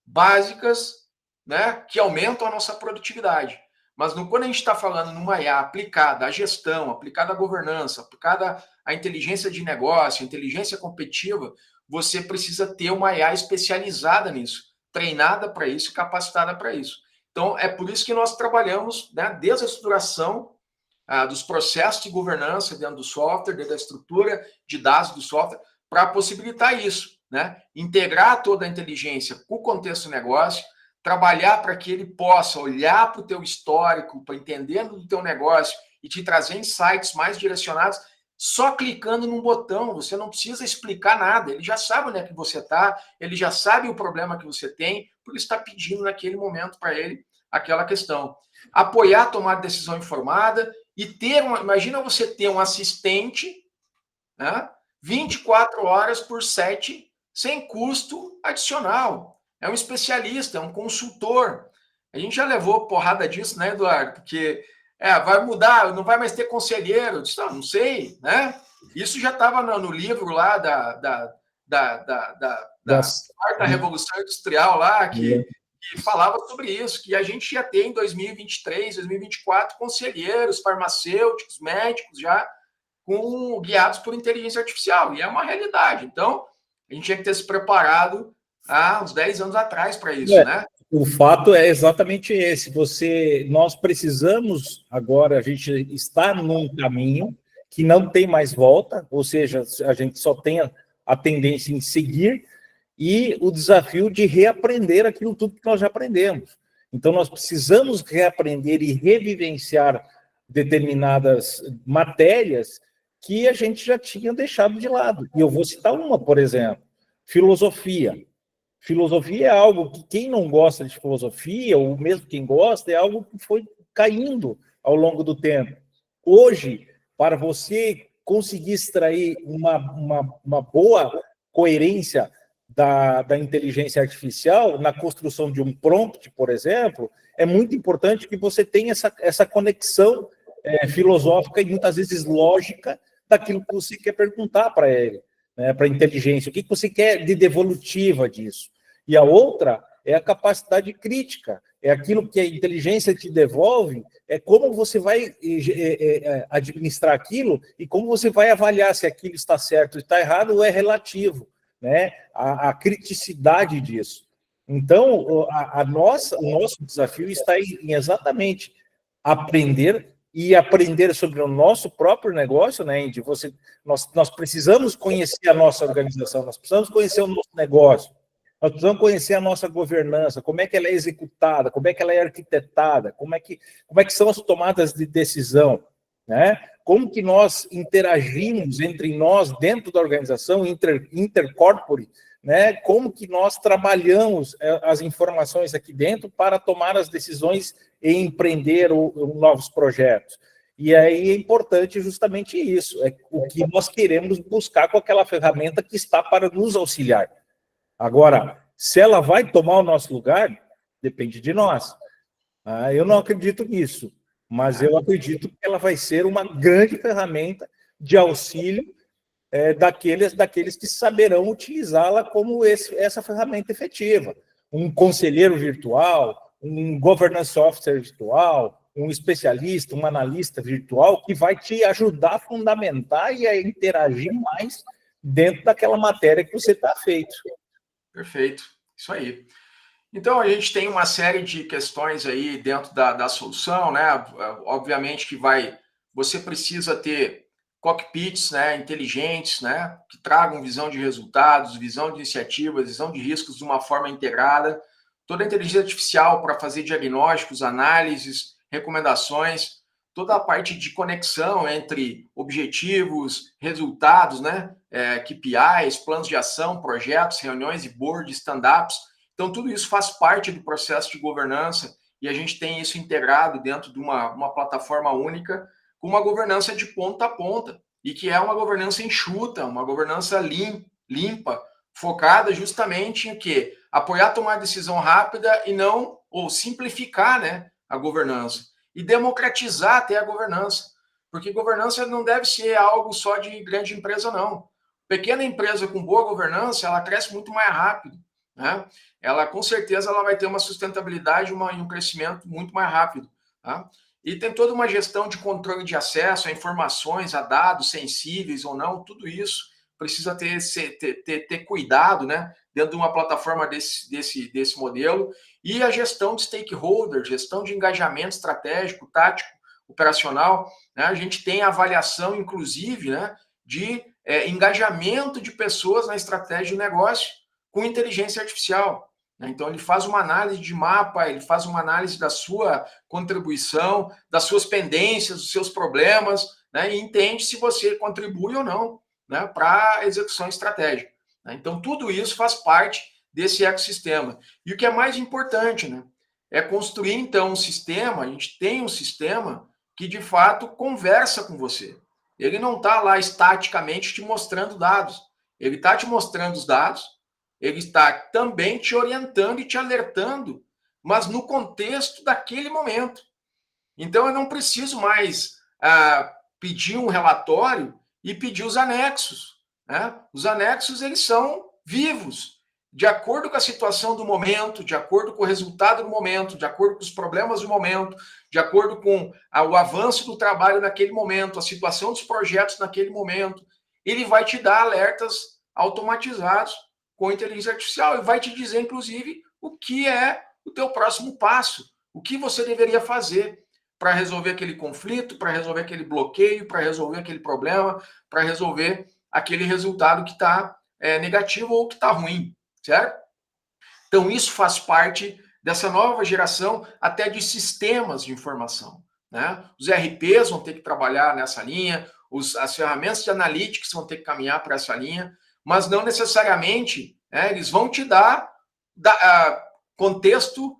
básicas, né, que aumentam a nossa produtividade. Mas quando a gente está falando numa IA aplicada à gestão, aplicada à governança, aplicada à inteligência de negócio, inteligência competitiva, você precisa ter uma IA especializada nisso, treinada para isso, capacitada para isso. Então, é por isso que nós trabalhamos, né, desde a estruturação dos processos de governança dentro do software, dentro da estrutura de dados do software, para possibilitar isso, né? Integrar toda a inteligência com o contexto do negócio, trabalhar para que ele possa olhar para o teu histórico, para entender do teu negócio e te trazer insights mais direcionados, só clicando num botão. Você não precisa explicar nada, ele já sabe onde é que você está, ele já sabe o problema que você tem, porque está pedindo naquele momento para ele aquela questão. Apoiar a tomada de decisão informada e ter imagina você ter um assistente, né, 24 horas por 7, sem custo adicional. É um especialista, é um consultor. A gente já levou porrada disso, né, Eduardo? Porque vai mudar, não vai mais ter conselheiro. Eu disse, não sei, né? Isso já estava no livro lá da quarta Revolução Industrial lá, que falava sobre isso, que a gente ia ter em 2023, 2024, conselheiros, farmacêuticos, médicos já guiados por inteligência artificial, e é uma realidade. Então, a gente tinha que ter se preparado há uns 10 anos atrás para isso, né? O fato é exatamente esse. Nós precisamos agora, a gente está num caminho que não tem mais volta, ou seja, a gente só tem a tendência em seguir e o desafio de reaprender aquilo tudo que nós já aprendemos. Então, nós precisamos reaprender e revivenciar determinadas matérias que a gente já tinha deixado de lado. E eu vou citar uma, por exemplo, filosofia. Filosofia é algo que quem não gosta de filosofia, ou mesmo quem gosta, é algo que foi caindo ao longo do tempo. Hoje, para você conseguir extrair uma boa coerência da inteligência artificial na construção de um prompt, por exemplo, é muito importante que você tenha essa conexão filosófica e muitas vezes lógica daquilo que você quer perguntar para ele, né, para a inteligência. O que você quer de devolutiva disso? E a outra é a capacidade crítica, é aquilo que a inteligência te devolve, é como você vai administrar aquilo e como você vai avaliar se aquilo está certo ou está errado ou é relativo, né? A criticidade disso. Então, o nosso desafio está em exatamente aprender e aprender sobre o nosso próprio negócio, né, Indy? Nós precisamos conhecer a nossa organização, nós precisamos conhecer o nosso negócio, nós precisamos conhecer a nossa governança, como é que ela é executada, como é que ela é arquitetada, como é que são as tomadas de decisão, né? Como que nós interagimos entre nós dentro da organização, intercorpore, né? Como que nós trabalhamos as informações aqui dentro para tomar as decisões e empreender novos projetos. E aí é importante justamente isso, é o que nós queremos buscar com aquela ferramenta que está para nos auxiliar. Agora, se ela vai tomar o nosso lugar, depende de nós. Eu não acredito nisso, mas eu acredito que ela vai ser uma grande ferramenta de auxílio daqueles que saberão utilizá-la como essa ferramenta efetiva. Um conselheiro virtual, um governance officer virtual, um especialista, um analista virtual que vai te ajudar a fundamentar e a interagir mais dentro daquela matéria que você está feito. Perfeito, isso aí. Então, a gente tem uma série de questões aí dentro da solução, né? Obviamente que você precisa ter cockpits, né, inteligentes, né, que tragam visão de resultados, visão de iniciativas, visão de riscos de uma forma integrada, toda a inteligência artificial para fazer diagnósticos, análises, recomendações, toda a parte de conexão entre objetivos, resultados, né, KPIs, planos de ação, projetos, reuniões e board, stand-ups. Então, tudo isso faz parte do processo de governança e a gente tem isso integrado dentro de uma plataforma única com uma governança de ponta a ponta e que é uma governança enxuta, uma governança limpa, focada justamente em quê? Apoiar, tomar decisão rápida e não, ou simplificar, né, a governança e democratizar até a governança, porque governança não deve ser algo só de grande empresa, não. Pequena empresa com boa governança, ela cresce muito mais rápido, né? Ela, com certeza, ela vai ter uma sustentabilidade e um crescimento muito mais rápido, tá? E tem toda uma gestão de controle de acesso a informações, a dados sensíveis ou não, tudo isso precisa ter cuidado, né, dentro de uma plataforma desse modelo. E a gestão de stakeholders, gestão de engajamento estratégico, tático, operacional, né? A gente tem avaliação, inclusive, né, de engajamento de pessoas na estratégia de negócio com inteligência artificial. Então, ele faz uma análise de mapa, ele faz uma análise da sua contribuição, das suas pendências, dos seus problemas, né, e entende se você contribui ou não, né, para a execução estratégica. Então, tudo isso faz parte desse ecossistema. E o que é mais importante, né, é construir, então, um sistema, a gente tem um sistema que, de fato, conversa com você. Ele não está lá estaticamente te mostrando dados. Ele está te mostrando os dados, ele está também te orientando e te alertando, mas no contexto daquele momento. Então, eu não preciso mais pedir um relatório e pedir os anexos, né? Os anexos, eles são vivos. de acordo com a situação do momento, de acordo com o resultado do momento, de acordo com os problemas do momento, de acordo com o avanço do trabalho naquele momento, a situação dos projetos naquele momento. Ele vai te dar alertas automatizados com inteligência artificial e vai te dizer, inclusive, o que é o teu próximo passo, o que você deveria fazer para resolver aquele conflito, para resolver aquele bloqueio, para resolver aquele problema, para resolver aquele resultado que está negativo ou que está ruim, certo? Então, isso faz parte dessa nova geração até de sistemas de informação, né? Os RPs vão ter que trabalhar nessa linha, as ferramentas de analytics vão ter que caminhar para essa linha, mas não necessariamente eles vão te dar contexto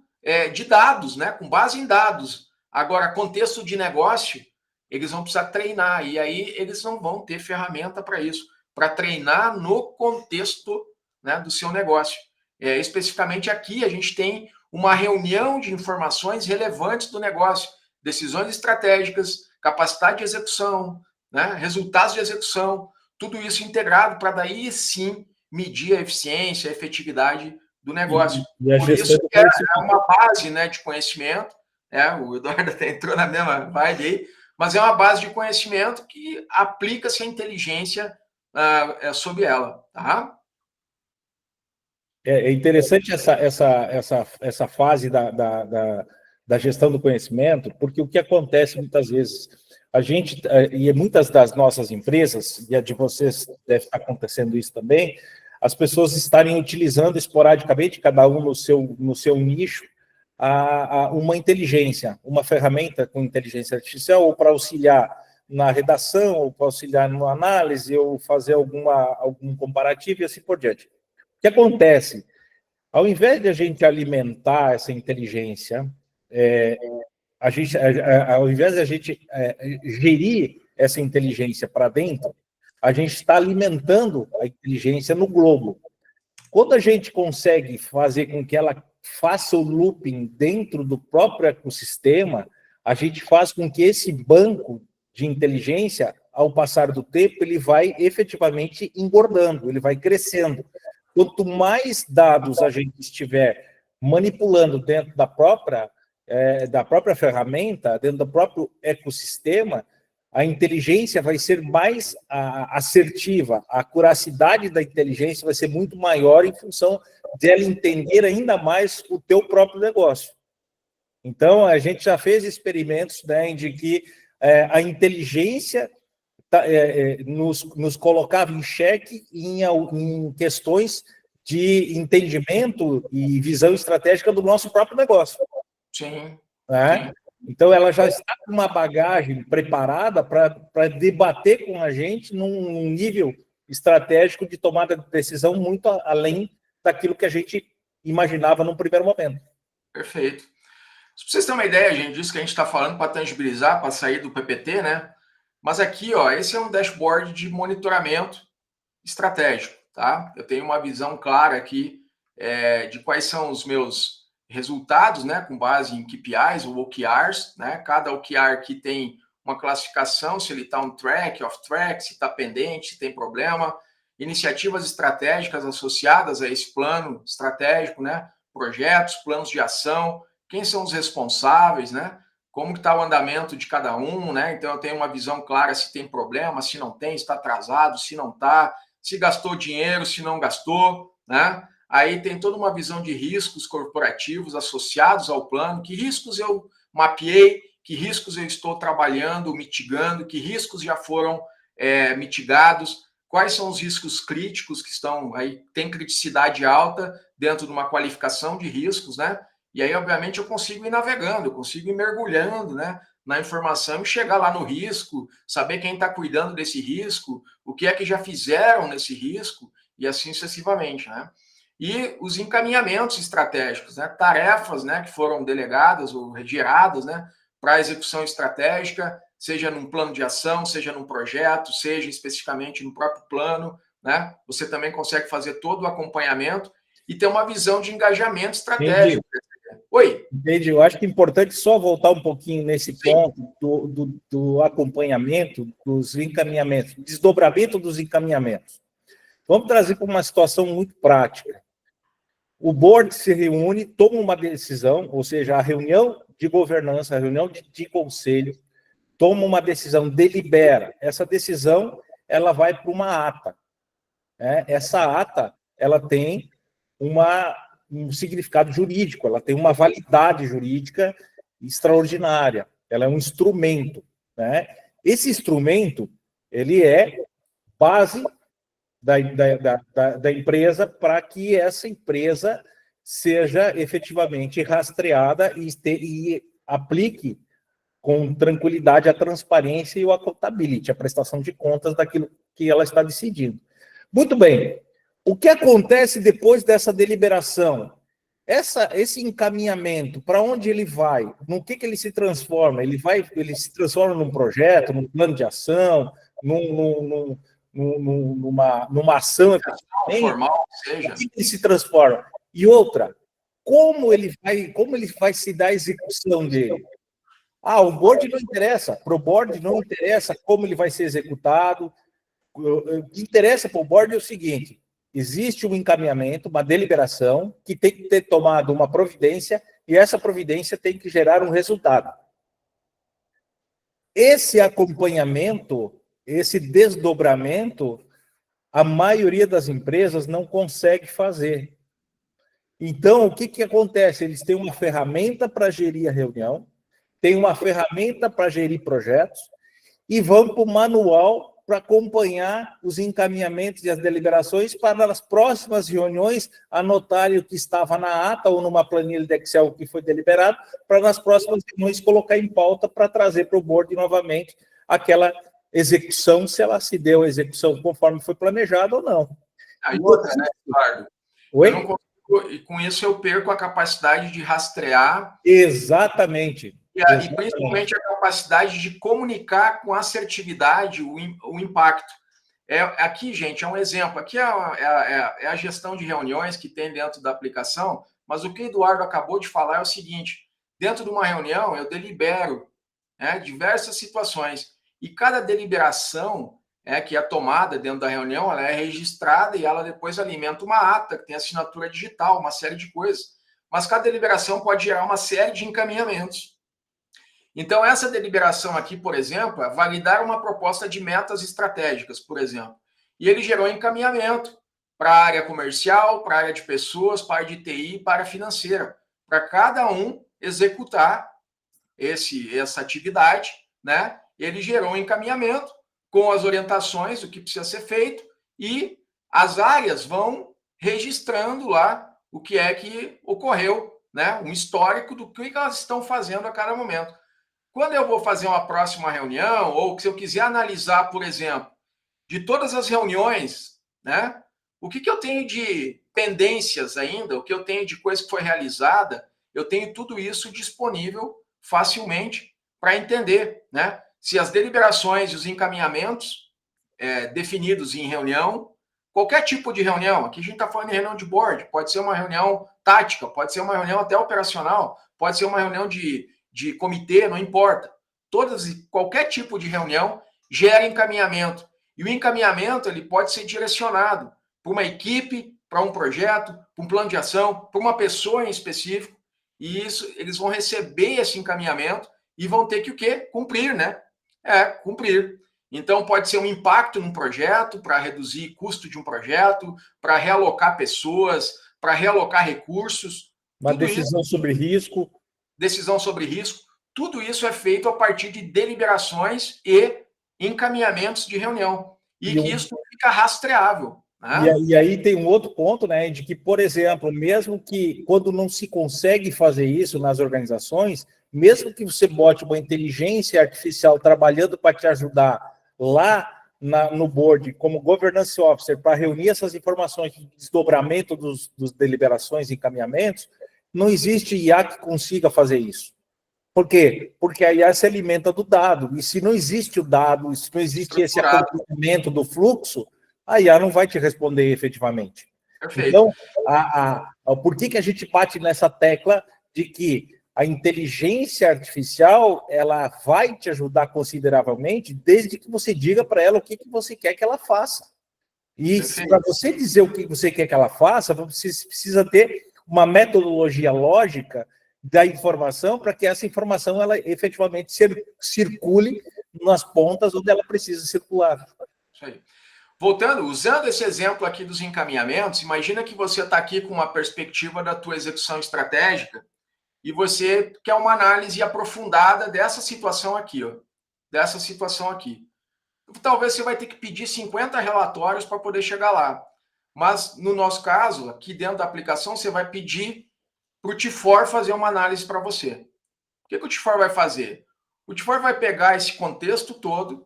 de dados, né? Com base em dados. Agora, contexto de negócio, eles vão precisar treinar, e aí eles não vão ter ferramenta para isso, para treinar no contexto, né, do seu negócio. Especificamente aqui, a gente tem uma reunião de informações relevantes do negócio, decisões estratégicas, capacidade de execução, né, resultados de execução, tudo isso integrado para daí sim medir a eficiência, a efetividade do negócio. Por isso que é uma base, né, de conhecimento, o Eduardo até entrou na mesma vibe aí, mas é uma base de conhecimento que aplica-se a inteligência sobre ela, tá? É interessante essa fase da gestão do conhecimento, porque o que acontece muitas vezes, a gente, e muitas das nossas empresas, e a de vocês deve estar acontecendo isso também, as pessoas estarem utilizando esporadicamente, cada um no seu nicho, uma inteligência, uma ferramenta com inteligência artificial, ou para auxiliar na redação, ou para auxiliar na análise, ou fazer algum comparativo e assim por diante. O que acontece? Ao invés de a gente alimentar essa inteligência, ao invés de a gente gerir essa inteligência para dentro, a gente está alimentando a inteligência no globo. Quando a gente consegue fazer com que ela faça o looping dentro do próprio ecossistema, a gente faz com que esse banco de inteligência, ao passar do tempo, ele vai efetivamente engordando, ele vai crescendo. Quanto mais dados a gente estiver manipulando dentro da própria ferramenta, dentro do próprio ecossistema, a inteligência vai ser mais assertiva, a acuracidade da inteligência vai ser muito maior em função dela entender ainda mais o teu próprio negócio. Então, a gente já fez experimentos, né, de que a inteligência nos colocava em xeque em questões de entendimento e visão estratégica do nosso próprio negócio. Sim. Né? Então, ela já está com uma bagagem preparada para debater com a gente num nível estratégico de tomada de decisão muito além daquilo que a gente imaginava num primeiro momento. Perfeito. Se vocês terem uma ideia, gente, disso que a gente está falando para tangibilizar, para sair do PPT, né? Mas aqui, ó, esse é um dashboard de monitoramento estratégico, tá? Eu tenho uma visão clara aqui de quais são os meus resultados, né, com base em KPIs ou OKRs, né? Cada OKR aqui tem uma classificação, se ele está on track, off track, se está pendente, se tem problema, iniciativas estratégicas associadas a esse plano estratégico, né? Projetos, planos de ação, quem são os responsáveis, né? Como que está o andamento de cada um, né? Então, eu tenho uma visão clara se tem problema, se não tem, se está atrasado, se não está, se gastou dinheiro, se não gastou, né? Aí tem toda uma visão de riscos corporativos associados ao plano, que riscos eu mapeei, que riscos eu estou trabalhando, mitigando, que riscos já foram mitigados, quais são os riscos críticos que estão aí, tem criticidade alta dentro de uma qualificação de riscos, né? E aí, obviamente, eu consigo ir navegando, eu consigo ir mergulhando, né, na informação e chegar lá no risco, saber quem está cuidando desse risco, o que é que já fizeram nesse risco, e assim sucessivamente, né? E os encaminhamentos estratégicos, né, tarefas, né, que foram delegadas ou geradas, né, para a execução estratégica, seja num plano de ação, seja num projeto, seja especificamente no próprio plano, né? Você também consegue fazer todo o acompanhamento e ter uma visão de engajamento estratégico. Oi? Entendi. Eu acho que é importante só voltar um pouquinho nesse ponto do acompanhamento, dos encaminhamentos, desdobramento dos encaminhamentos. Vamos trazer para uma situação muito prática. o board se reúne, toma uma decisão, ou seja, a reunião de governança, a reunião de conselho, toma uma decisão, delibera. Essa decisão, ela vai para uma ata. Né? Essa ata, ela tem um significado jurídico, ela tem uma validade jurídica extraordinária. Ela é um instrumento. Né? Esse instrumento, ele é base da empresa para que essa empresa seja efetivamente rastreada e aplique com tranquilidade a transparência e o accountability, a prestação de contas daquilo que ela está decidindo. Muito bem. O que acontece depois dessa deliberação? Esse encaminhamento, para onde ele vai? No que ele se transforma? Ele se transforma num projeto, num plano de ação, numa ação formal, seja. O que ele se transforma? E outra, como ele vai se dar a execução dele? O board não interessa, para o board não interessa como ele vai ser executado. O que interessa para o board é o seguinte: existe um encaminhamento, uma deliberação, que tem que ter tomado uma providência, e essa providência tem que gerar um resultado. Esse acompanhamento, esse desdobramento, a maioria das empresas não consegue fazer. Então, o que acontece? Eles têm uma ferramenta para gerir a reunião, têm uma ferramenta para gerir projetos, e vão para o manual para acompanhar os encaminhamentos e as deliberações para nas próximas reuniões anotarem o que estava na ata ou numa planilha de Excel que foi deliberado, para nas próximas reuniões colocar em pauta para trazer para o board novamente aquela execução, se ela se deu a execução conforme foi planejado ou não. E outra, né, Eduardo? Oi? Eu não consigo, e com isso eu perco a capacidade de rastrear. Exatamente. E principalmente a capacidade de comunicar com assertividade o impacto. Aqui, gente, é um exemplo. Aqui é a gestão de reuniões que tem dentro da aplicação, mas o que o Eduardo acabou de falar é o seguinte: dentro de uma reunião, eu delibero, né, diversas situações, e cada deliberação que é tomada dentro da reunião, ela é registrada e ela depois alimenta uma ata, que tem assinatura digital, uma série de coisas. Mas cada deliberação pode gerar uma série de encaminhamentos. Então, essa deliberação aqui, por exemplo, é validar uma proposta de metas estratégicas, por exemplo. E ele gerou encaminhamento para a área comercial, para a área de pessoas, para a área de TI, para a financeira, para cada um executar essa atividade, né? Ele gerou um encaminhamento com as orientações do que precisa ser feito e as áreas vão registrando lá o que é que ocorreu, né? Um histórico do que elas estão fazendo a cada momento. Quando eu vou fazer uma próxima reunião, ou se eu quiser analisar, por exemplo, de todas as reuniões, né, o que eu tenho de pendências ainda, o que eu tenho de coisa que foi realizada, eu tenho tudo isso disponível facilmente para entender, né, se as deliberações e os encaminhamentos definidos em reunião, qualquer tipo de reunião, aqui a gente está falando de reunião de board, pode ser uma reunião tática, pode ser uma reunião até operacional, pode ser uma reunião de comitê, não importa. Qualquer tipo de reunião gera encaminhamento. E o encaminhamento ele pode ser direcionado para uma equipe, para um projeto, para um plano de ação, para uma pessoa em específico. E isso, eles vão receber esse encaminhamento e vão ter que o quê? Cumprir, né? Cumprir. Então, pode ser um impacto num projeto, para reduzir custo de um projeto, para realocar pessoas, para realocar recursos. Uma decisão sobre risco. Decisão sobre risco, tudo isso é feito a partir de deliberações e encaminhamentos de reunião. E que isso fica rastreável. Né? E aí tem um outro ponto, né, de que, por exemplo, mesmo que quando não se consegue fazer isso nas organizações, mesmo que você bote uma inteligência artificial trabalhando para te ajudar lá no board, como governance officer, para reunir essas informações de desdobramento dos deliberações e encaminhamentos, não existe IA que consiga fazer isso. Por quê? Porque a IA se alimenta do dado. E se não existe o dado, se não existe esse acompanhamento do fluxo, a IA não vai te responder efetivamente. Perfeito. Então, por que a gente bate nessa tecla de que a inteligência artificial ela vai te ajudar consideravelmente desde que você diga para ela o que você quer que ela faça. E para você dizer o que você quer que ela faça, você precisa ter uma metodologia lógica da informação para que essa informação ela efetivamente circule nas pontas onde ela precisa circular. Isso aí. Voltando, usando esse exemplo aqui dos encaminhamentos, imagina que você está aqui com uma perspectiva da tua execução estratégica e você quer uma análise aprofundada dessa situação aqui, ó, dessa situação aqui. Talvez você vai ter que pedir 50 relatórios para poder chegar lá. Mas, no nosso caso, aqui dentro da aplicação, você vai pedir para o T4 fazer uma análise para você. O que o T4 vai fazer? O T4 vai pegar esse contexto todo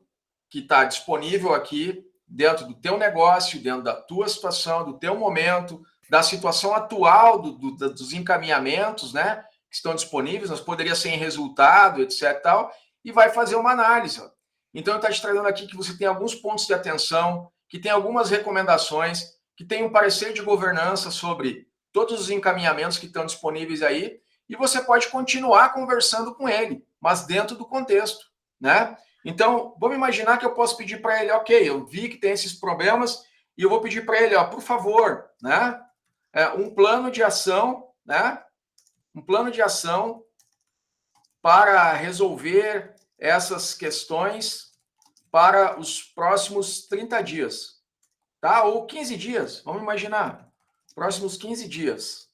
que está disponível aqui dentro do teu negócio, dentro da tua situação, do teu momento, da situação atual dos encaminhamentos, né, que estão disponíveis, mas poderia ser em resultado, etc. Tal, e vai fazer uma análise. Então, está te trazendo aqui que você tem alguns pontos de atenção, que tem algumas recomendações, que tem um parecer de governança sobre todos os encaminhamentos que estão disponíveis aí, e você pode continuar conversando com ele, mas dentro do contexto, né? Então, vamos imaginar que eu posso pedir para ele, ok, eu vi que tem esses problemas, e eu vou pedir para ele, ó, por favor, né? Um plano de ação, né? Um plano de ação para resolver essas questões para os próximos 30 dias, tá? Ou 15 dias, vamos imaginar, próximos 15 dias.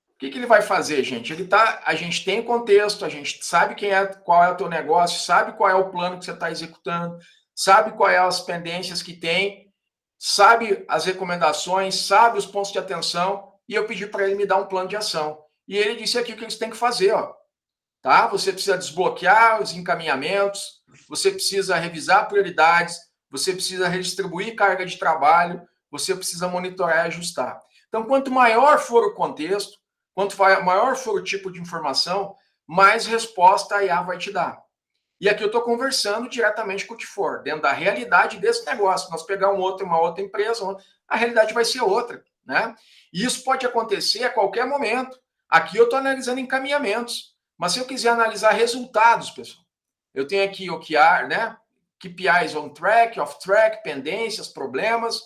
O que ele vai fazer, gente? A gente tem contexto, a gente sabe qual é o teu negócio, sabe qual é o plano que você está executando, sabe quais é as pendências que tem, sabe as recomendações, sabe os pontos de atenção, e eu pedi para ele me dar um plano de ação. E ele disse aqui o que eles têm que fazer, ó. Tá? Você precisa desbloquear os encaminhamentos, você precisa revisar prioridades, você precisa redistribuir carga de trabalho, você precisa monitorar e ajustar. Então, quanto maior for o contexto, quanto maior for o tipo de informação, mais resposta a IA vai te dar. E aqui eu estou conversando diretamente com o T4, dentro da realidade desse negócio. Nós pegar uma outra empresa, a realidade vai ser outra, né? E isso pode acontecer a qualquer momento. Aqui eu estou analisando encaminhamentos. Mas se eu quiser analisar resultados, pessoal, eu tenho aqui OKR, né? KPIs on track, off track, pendências, problemas,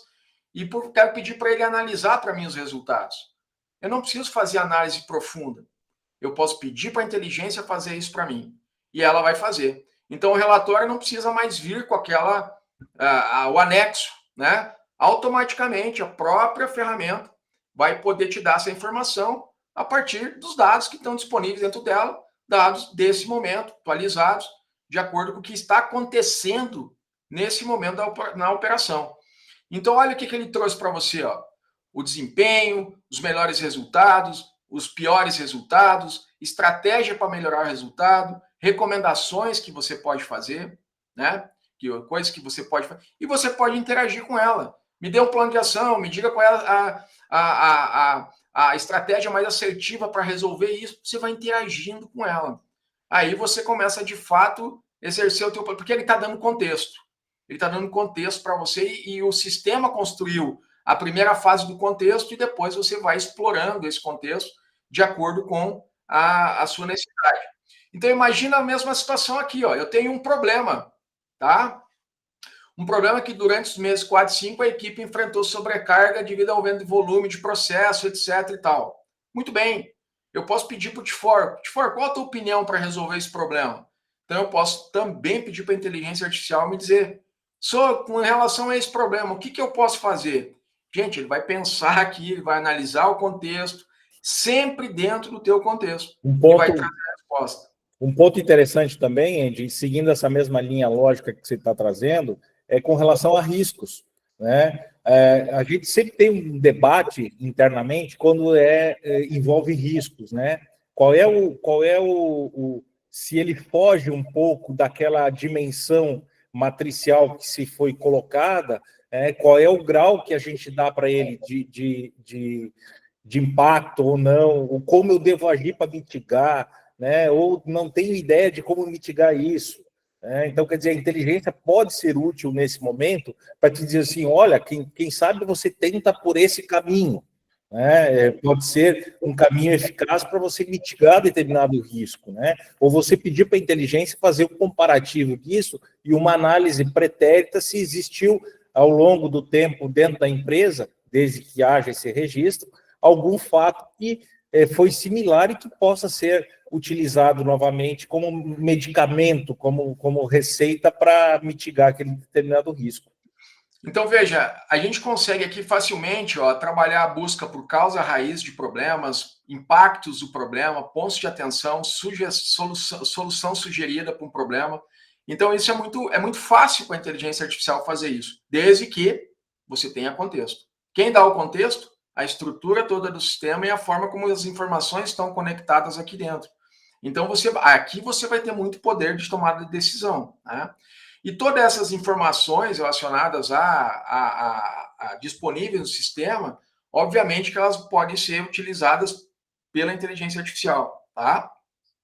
e quero pedir para ele analisar para mim os resultados. Eu não preciso fazer análise profunda. Eu posso pedir para a inteligência fazer isso para mim. E ela vai fazer. Então, o relatório não precisa mais vir com o anexo, né? Automaticamente, a própria ferramenta vai poder te dar essa informação a partir dos dados que estão disponíveis dentro dela, dados desse momento, atualizados, de acordo com o que está acontecendo nesse momento na operação. Então, olha o que ele trouxe para você, ó. O desempenho, os melhores resultados, os piores resultados, estratégia para melhorar o resultado, recomendações que você pode fazer, né? Coisas que você pode fazer. E você pode interagir com ela. Me dê um plano de ação, me diga qual é a estratégia mais assertiva para resolver isso. Você vai interagindo com ela. Aí você começa, de fato, exercer o teu... Porque ele está dando contexto. Ele está dando contexto para você e o sistema construiu a primeira fase do contexto e depois você vai explorando esse contexto de acordo com a sua necessidade. Então, imagina a mesma situação aqui, ó. Eu tenho um problema, tá? Um problema que durante os meses 4 e 5 a equipe enfrentou sobrecarga devido ao aumento de volume de processo, etc e tal. Muito bem. Eu posso pedir para o T4, qual a tua opinião para resolver esse problema? Então, eu posso também pedir para a inteligência artificial me dizer, com relação a esse problema, o que eu posso fazer? Gente, ele vai pensar aqui, ele vai analisar o contexto, sempre dentro do teu contexto, e vai trazer a resposta. Um ponto interessante também, Andy, seguindo essa mesma linha lógica que você está trazendo, é com relação a riscos, né? A gente sempre tem um debate internamente quando envolve riscos, né? Se ele foge um pouco daquela dimensão matricial que se foi colocada, qual é o grau que a gente dá para ele de impacto ou não, ou como eu devo agir para mitigar, né? Ou não tenho ideia de como mitigar isso. Então, quer dizer, a inteligência pode ser útil nesse momento para te dizer assim, olha, quem sabe você tenta por esse caminho. Pode ser um caminho eficaz para você mitigar determinado risco, né? Ou você pedir para a inteligência fazer um comparativo disso e uma análise pretérita se existiu ao longo do tempo dentro da empresa, desde que haja esse registro, algum fato que foi similar e que possa ser utilizado novamente como medicamento, como receita para mitigar aquele determinado risco. Então, veja, a gente consegue aqui facilmente trabalhar a busca por causa raiz de problemas, impactos do problema, pontos de atenção, solução sugerida para um problema. Então, isso é muito fácil com a inteligência artificial fazer isso, desde que você tenha contexto. Quem dá o contexto? A estrutura toda do sistema e a forma como as informações estão conectadas aqui dentro. Então, aqui você vai ter muito poder de tomada de decisão, né? E todas essas informações relacionadas a disponíveis no sistema, obviamente que elas podem ser utilizadas pela inteligência artificial, tá?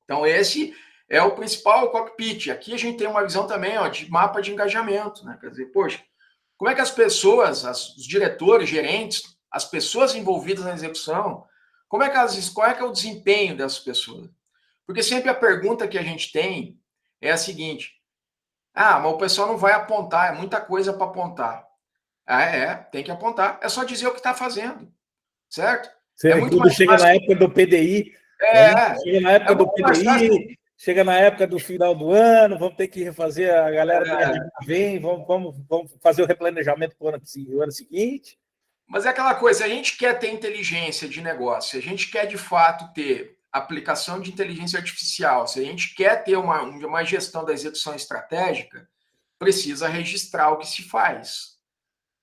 Então, esse é o principal cockpit. Aqui a gente tem uma visão também de mapa de engajamento, né? Quer dizer, poxa, como é que as pessoas, os diretores, gerentes, as pessoas envolvidas na execução, qual é que é o desempenho dessas pessoas? Porque sempre a pergunta que a gente tem é a seguinte: mas o pessoal não vai apontar, é muita coisa para apontar. Tem que apontar. É só dizer o que está fazendo, certo? É muito mais chega fácil. Na época do PDI, chega na época do PDI, chega na época do final do ano, vamos ter que refazer, a galera vem, vamos fazer o replanejamento para o ano seguinte. Mas é aquela coisa, a gente quer ter inteligência de negócio, a gente quer de fato ter aplicação de inteligência artificial, se a gente quer ter uma gestão da execução estratégica, precisa registrar o que se faz.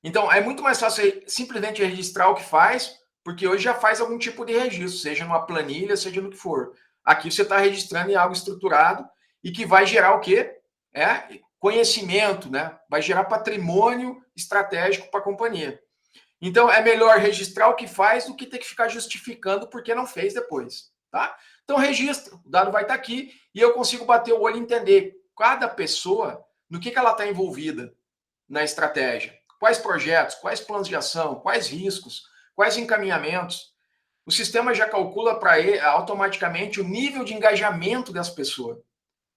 Então, é muito mais fácil simplesmente registrar o que faz, porque hoje já faz algum tipo de registro, seja numa planilha, seja no que for. Aqui você está registrando em algo estruturado e que vai gerar o quê? Conhecimento, né? Vai gerar patrimônio estratégico para a companhia. Então, é melhor registrar o que faz do que ter que ficar justificando porque não fez depois, tá? Então, registra, o dado vai estar aqui e eu consigo bater o olho e entender cada pessoa no que ela está envolvida na estratégia. Quais projetos, quais planos de ação, quais riscos, quais encaminhamentos. O sistema já calcula para ele automaticamente o nível de engajamento dessa pessoa.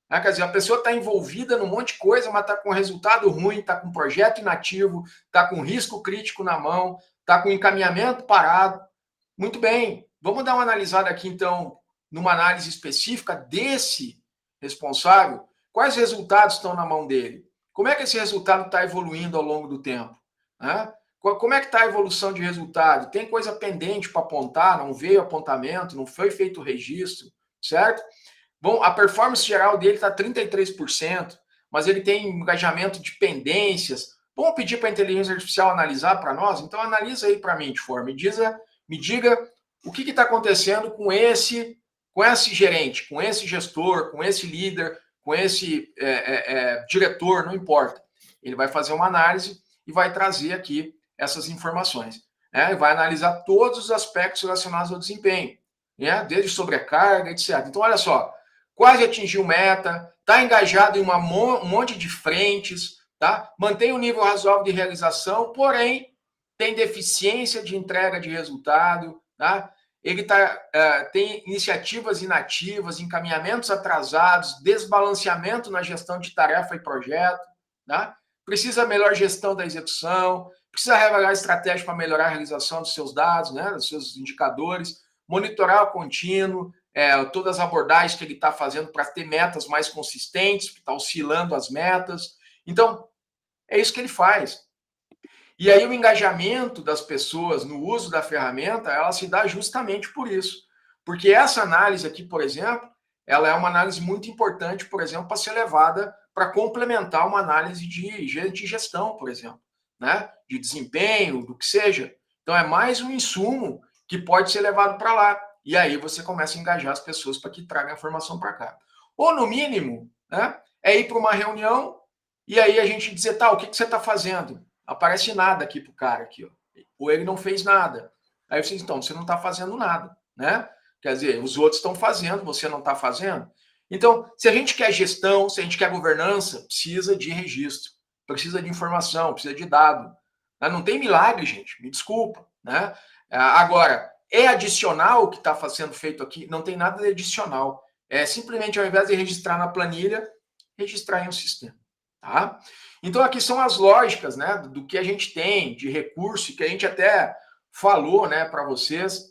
Quer dizer, a pessoa está envolvida num monte de coisa, mas está com resultado ruim, está com projeto inativo, está com risco crítico na mão, está com encaminhamento parado. Muito bem, vamos dar uma analisada aqui, então, numa análise específica desse responsável. Quais resultados estão na mão dele? Como é que esse resultado está evoluindo ao longo do tempo? Como é que está a evolução de resultado? Tem coisa pendente para apontar, não veio apontamento, não foi feito o registro, certo? Bom, a performance geral dele está 33%, mas ele tem engajamento de pendências. Vamos pedir para a inteligência artificial analisar para nós? Então, analisa aí para mim, me diga o que está acontecendo com esse gerente, com esse gestor, com esse líder, com esse diretor, não importa. Ele vai fazer uma análise e vai trazer aqui essas informações. Vai analisar todos os aspectos relacionados ao desempenho, desde sobrecarga, etc. Então, olha só, quase atingiu meta, está engajado em um monte de frentes, tá? Mantém um nível razoável de realização, porém tem deficiência de entrega de resultado, tá? Ele tem iniciativas inativas, encaminhamentos atrasados, desbalanceamento na gestão de tarefa e projeto, tá? Precisa melhor gestão da execução, precisa revelar estratégia para melhorar a realização dos seus dados, né, dos seus indicadores, monitorar o contínuo, todas as abordagens que ele está fazendo para ter metas mais consistentes, que está oscilando as metas. Então, é isso que ele faz. E aí o engajamento das pessoas no uso da ferramenta, ela se dá justamente por isso. Porque essa análise aqui, por exemplo, ela é uma análise muito importante, por exemplo, para ser levada para complementar uma análise de gestão, por exemplo, né? De desempenho, do que seja. Então, é mais um insumo que pode ser levado para lá. E aí você começa a engajar as pessoas para que tragam a informação para cá. Ou, no mínimo, né, ir para uma reunião e aí a gente dizer, tá, o que você está fazendo? Aparece nada aqui para o cara, aqui, ó. Ou ele não fez nada. Aí vocês, então, você não está fazendo nada, né? Quer dizer, os outros estão fazendo, você não está fazendo. Então, se a gente quer gestão, se a gente quer governança, precisa de registro, precisa de informação, precisa de dado. Não tem milagre, gente, me desculpa, né? Agora, é adicional o que está sendo feito aqui? Não tem nada de adicional. É simplesmente, ao invés de registrar na planilha, registrar em um sistema. Tá? Então, aqui são as lógicas, né, do que a gente tem de recurso, que a gente até falou, né, para vocês,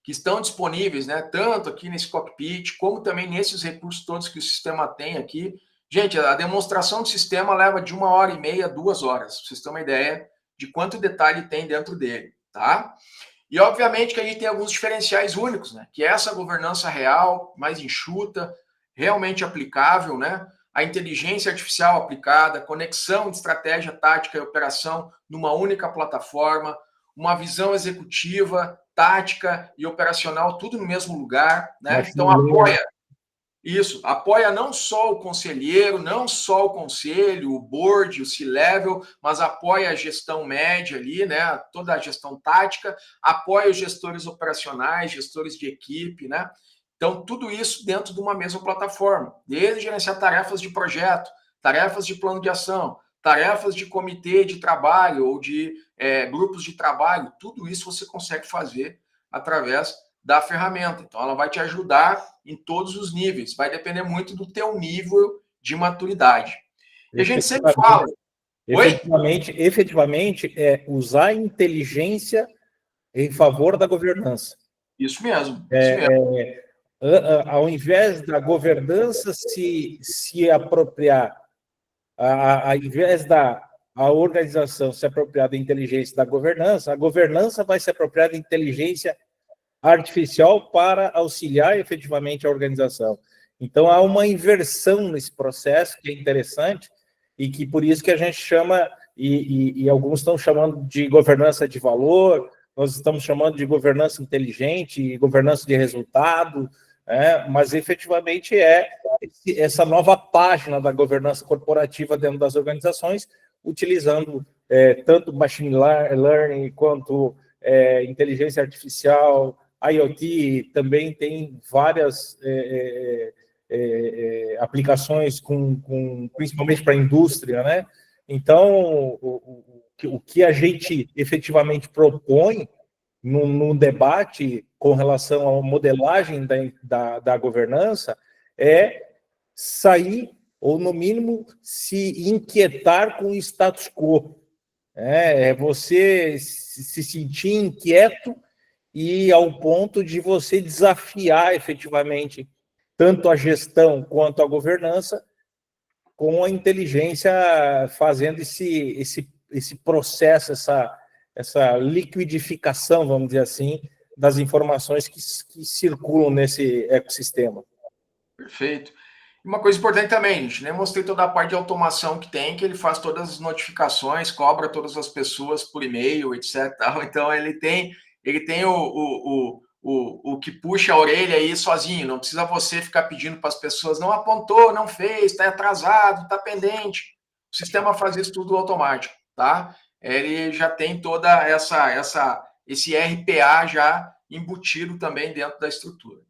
que estão disponíveis, né, tanto aqui nesse cockpit, como também nesses recursos todos que o sistema tem aqui. Gente, a demonstração do sistema leva de 1h30, 2 horas, para vocês terem uma ideia de quanto detalhe tem dentro dele, tá? E, obviamente, que a gente tem alguns diferenciais únicos, né? Que é essa governança real, mais enxuta, realmente aplicável, né? A inteligência artificial aplicada, conexão de estratégia, tática e operação numa única plataforma, uma visão executiva, tática e operacional, tudo no mesmo lugar, né? Então, Machine learning. apoia isso, apoia não só o conselheiro, não só o conselho, o board, o C-level, mas apoia a gestão média ali, né? Toda a gestão tática, apoia os gestores operacionais, gestores de equipe, né? Então, tudo isso dentro de uma mesma plataforma, desde gerenciar tarefas de projeto, tarefas de plano de ação, tarefas de comitê de trabalho ou de grupos de trabalho, tudo isso você consegue fazer através da ferramenta. Então, ela vai te ajudar em todos os níveis. Vai depender muito do teu nível de maturidade. E a gente sempre fala... Oi? Efetivamente, é usar a inteligência em favor da governança. Isso mesmo, isso mesmo. Ao invés da governança se apropriar, ao invés da a organização se apropriar da inteligência da governança, a governança vai se apropriar da inteligência artificial para auxiliar efetivamente a organização. Então, há uma inversão nesse processo que é interessante e que por isso que a gente chama, e alguns estão chamando de governança de valor, nós estamos chamando de governança inteligente, governança de resultado, mas efetivamente é essa nova página da governança corporativa dentro das organizações, utilizando tanto machine learning quanto inteligência artificial, IoT também tem várias aplicações principalmente para a indústria, né? Então, o que a gente efetivamente propõe no debate com relação à modelagem da governança é sair, ou no mínimo, se inquietar com o status quo. É você se sentir inquieto e ao ponto de você desafiar efetivamente tanto a gestão quanto a governança com a inteligência fazendo esse processo, essa liquidificação, vamos dizer assim, das informações que circulam nesse ecossistema. Perfeito. Uma coisa importante também, gente, né? Mostrei toda a parte de automação que tem, que ele faz todas as notificações, cobra todas as pessoas por e-mail, etc. Então, ele tem o que puxa a orelha aí sozinho, não precisa você ficar pedindo para as pessoas, não apontou, não fez, está atrasado, está pendente. O sistema faz isso tudo automático, tá? Ele já tem toda esse RPA já embutido também dentro da estrutura.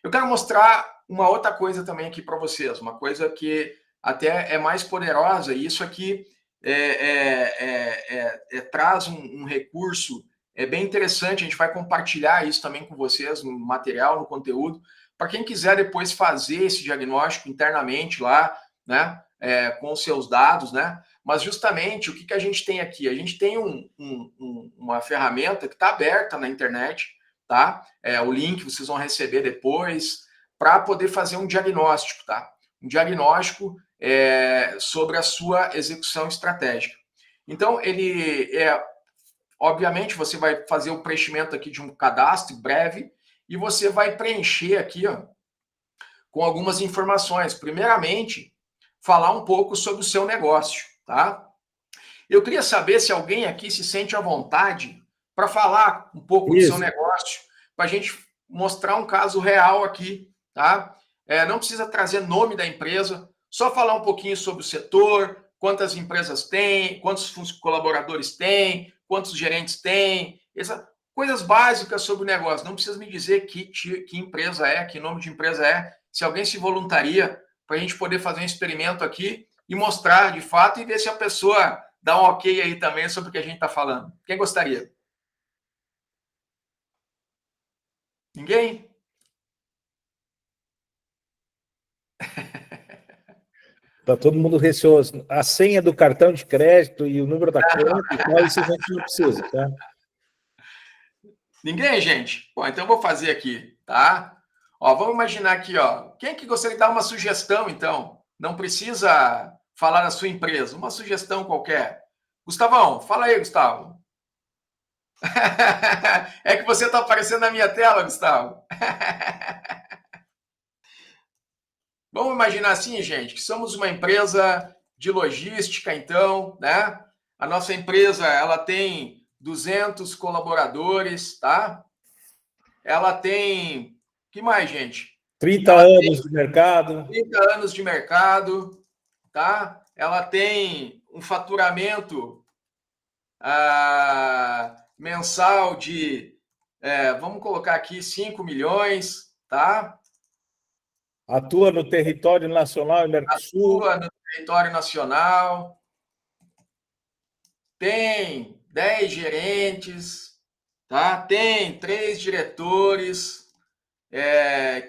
Eu quero mostrar uma outra coisa também aqui para vocês, uma coisa que até é mais poderosa, e isso aqui traz um recurso bem interessante, a gente vai compartilhar isso também com vocês no material, no conteúdo, para quem quiser depois fazer esse diagnóstico internamente lá, né, com os seus dados, né, mas justamente o que a gente tem aqui? A gente tem uma ferramenta que está aberta na internet, tá? O link vocês vão receber depois, para poder fazer um diagnóstico, tá? Um diagnóstico sobre a sua execução estratégica. Então, obviamente, você vai fazer o preenchimento aqui de um cadastro breve e você vai preencher aqui, ó, com algumas informações. Primeiramente, falar um pouco sobre o seu negócio, tá? Eu queria saber se alguém aqui se sente à vontade para falar um pouco do seu negócio, para a gente mostrar um caso real aqui, tá? Não precisa trazer nome da empresa, só falar um pouquinho sobre o setor, quantas empresas tem, quantos colaboradores tem, quantos gerentes tem, coisas básicas sobre o negócio. Não precisa me dizer que empresa é, que nome de empresa é. Se alguém se voluntaria para a gente poder fazer um experimento aqui e mostrar de fato e ver se a pessoa dá um ok aí também sobre o que a gente está falando. Quem gostaria? Ninguém? Está todo mundo receoso. A senha do cartão de crédito e o número da conta e tal, isso a gente não precisa, tá? Ninguém, gente? Bom, então eu vou fazer aqui, tá? Ó, vamos imaginar aqui, ó. Quem que gostaria de dar uma sugestão, então? Não precisa falar da sua empresa, uma sugestão qualquer. Gustavão, fala aí, Gustavo. É que você está aparecendo na minha tela, Gustavo. Vamos imaginar assim, gente, que somos uma empresa de logística, então, né? A nossa empresa, ela tem 200 colaboradores, tá? Ela tem... que mais, gente? 30 Ela anos de mercado. 30 anos de mercado, tá? Ela tem um faturamento mensal de, vamos colocar aqui, 5 milhões, tá? Atua no território nacional e Mercosul. Atua no território nacional. Tem 10 gerentes, tá? Tem 3 diretores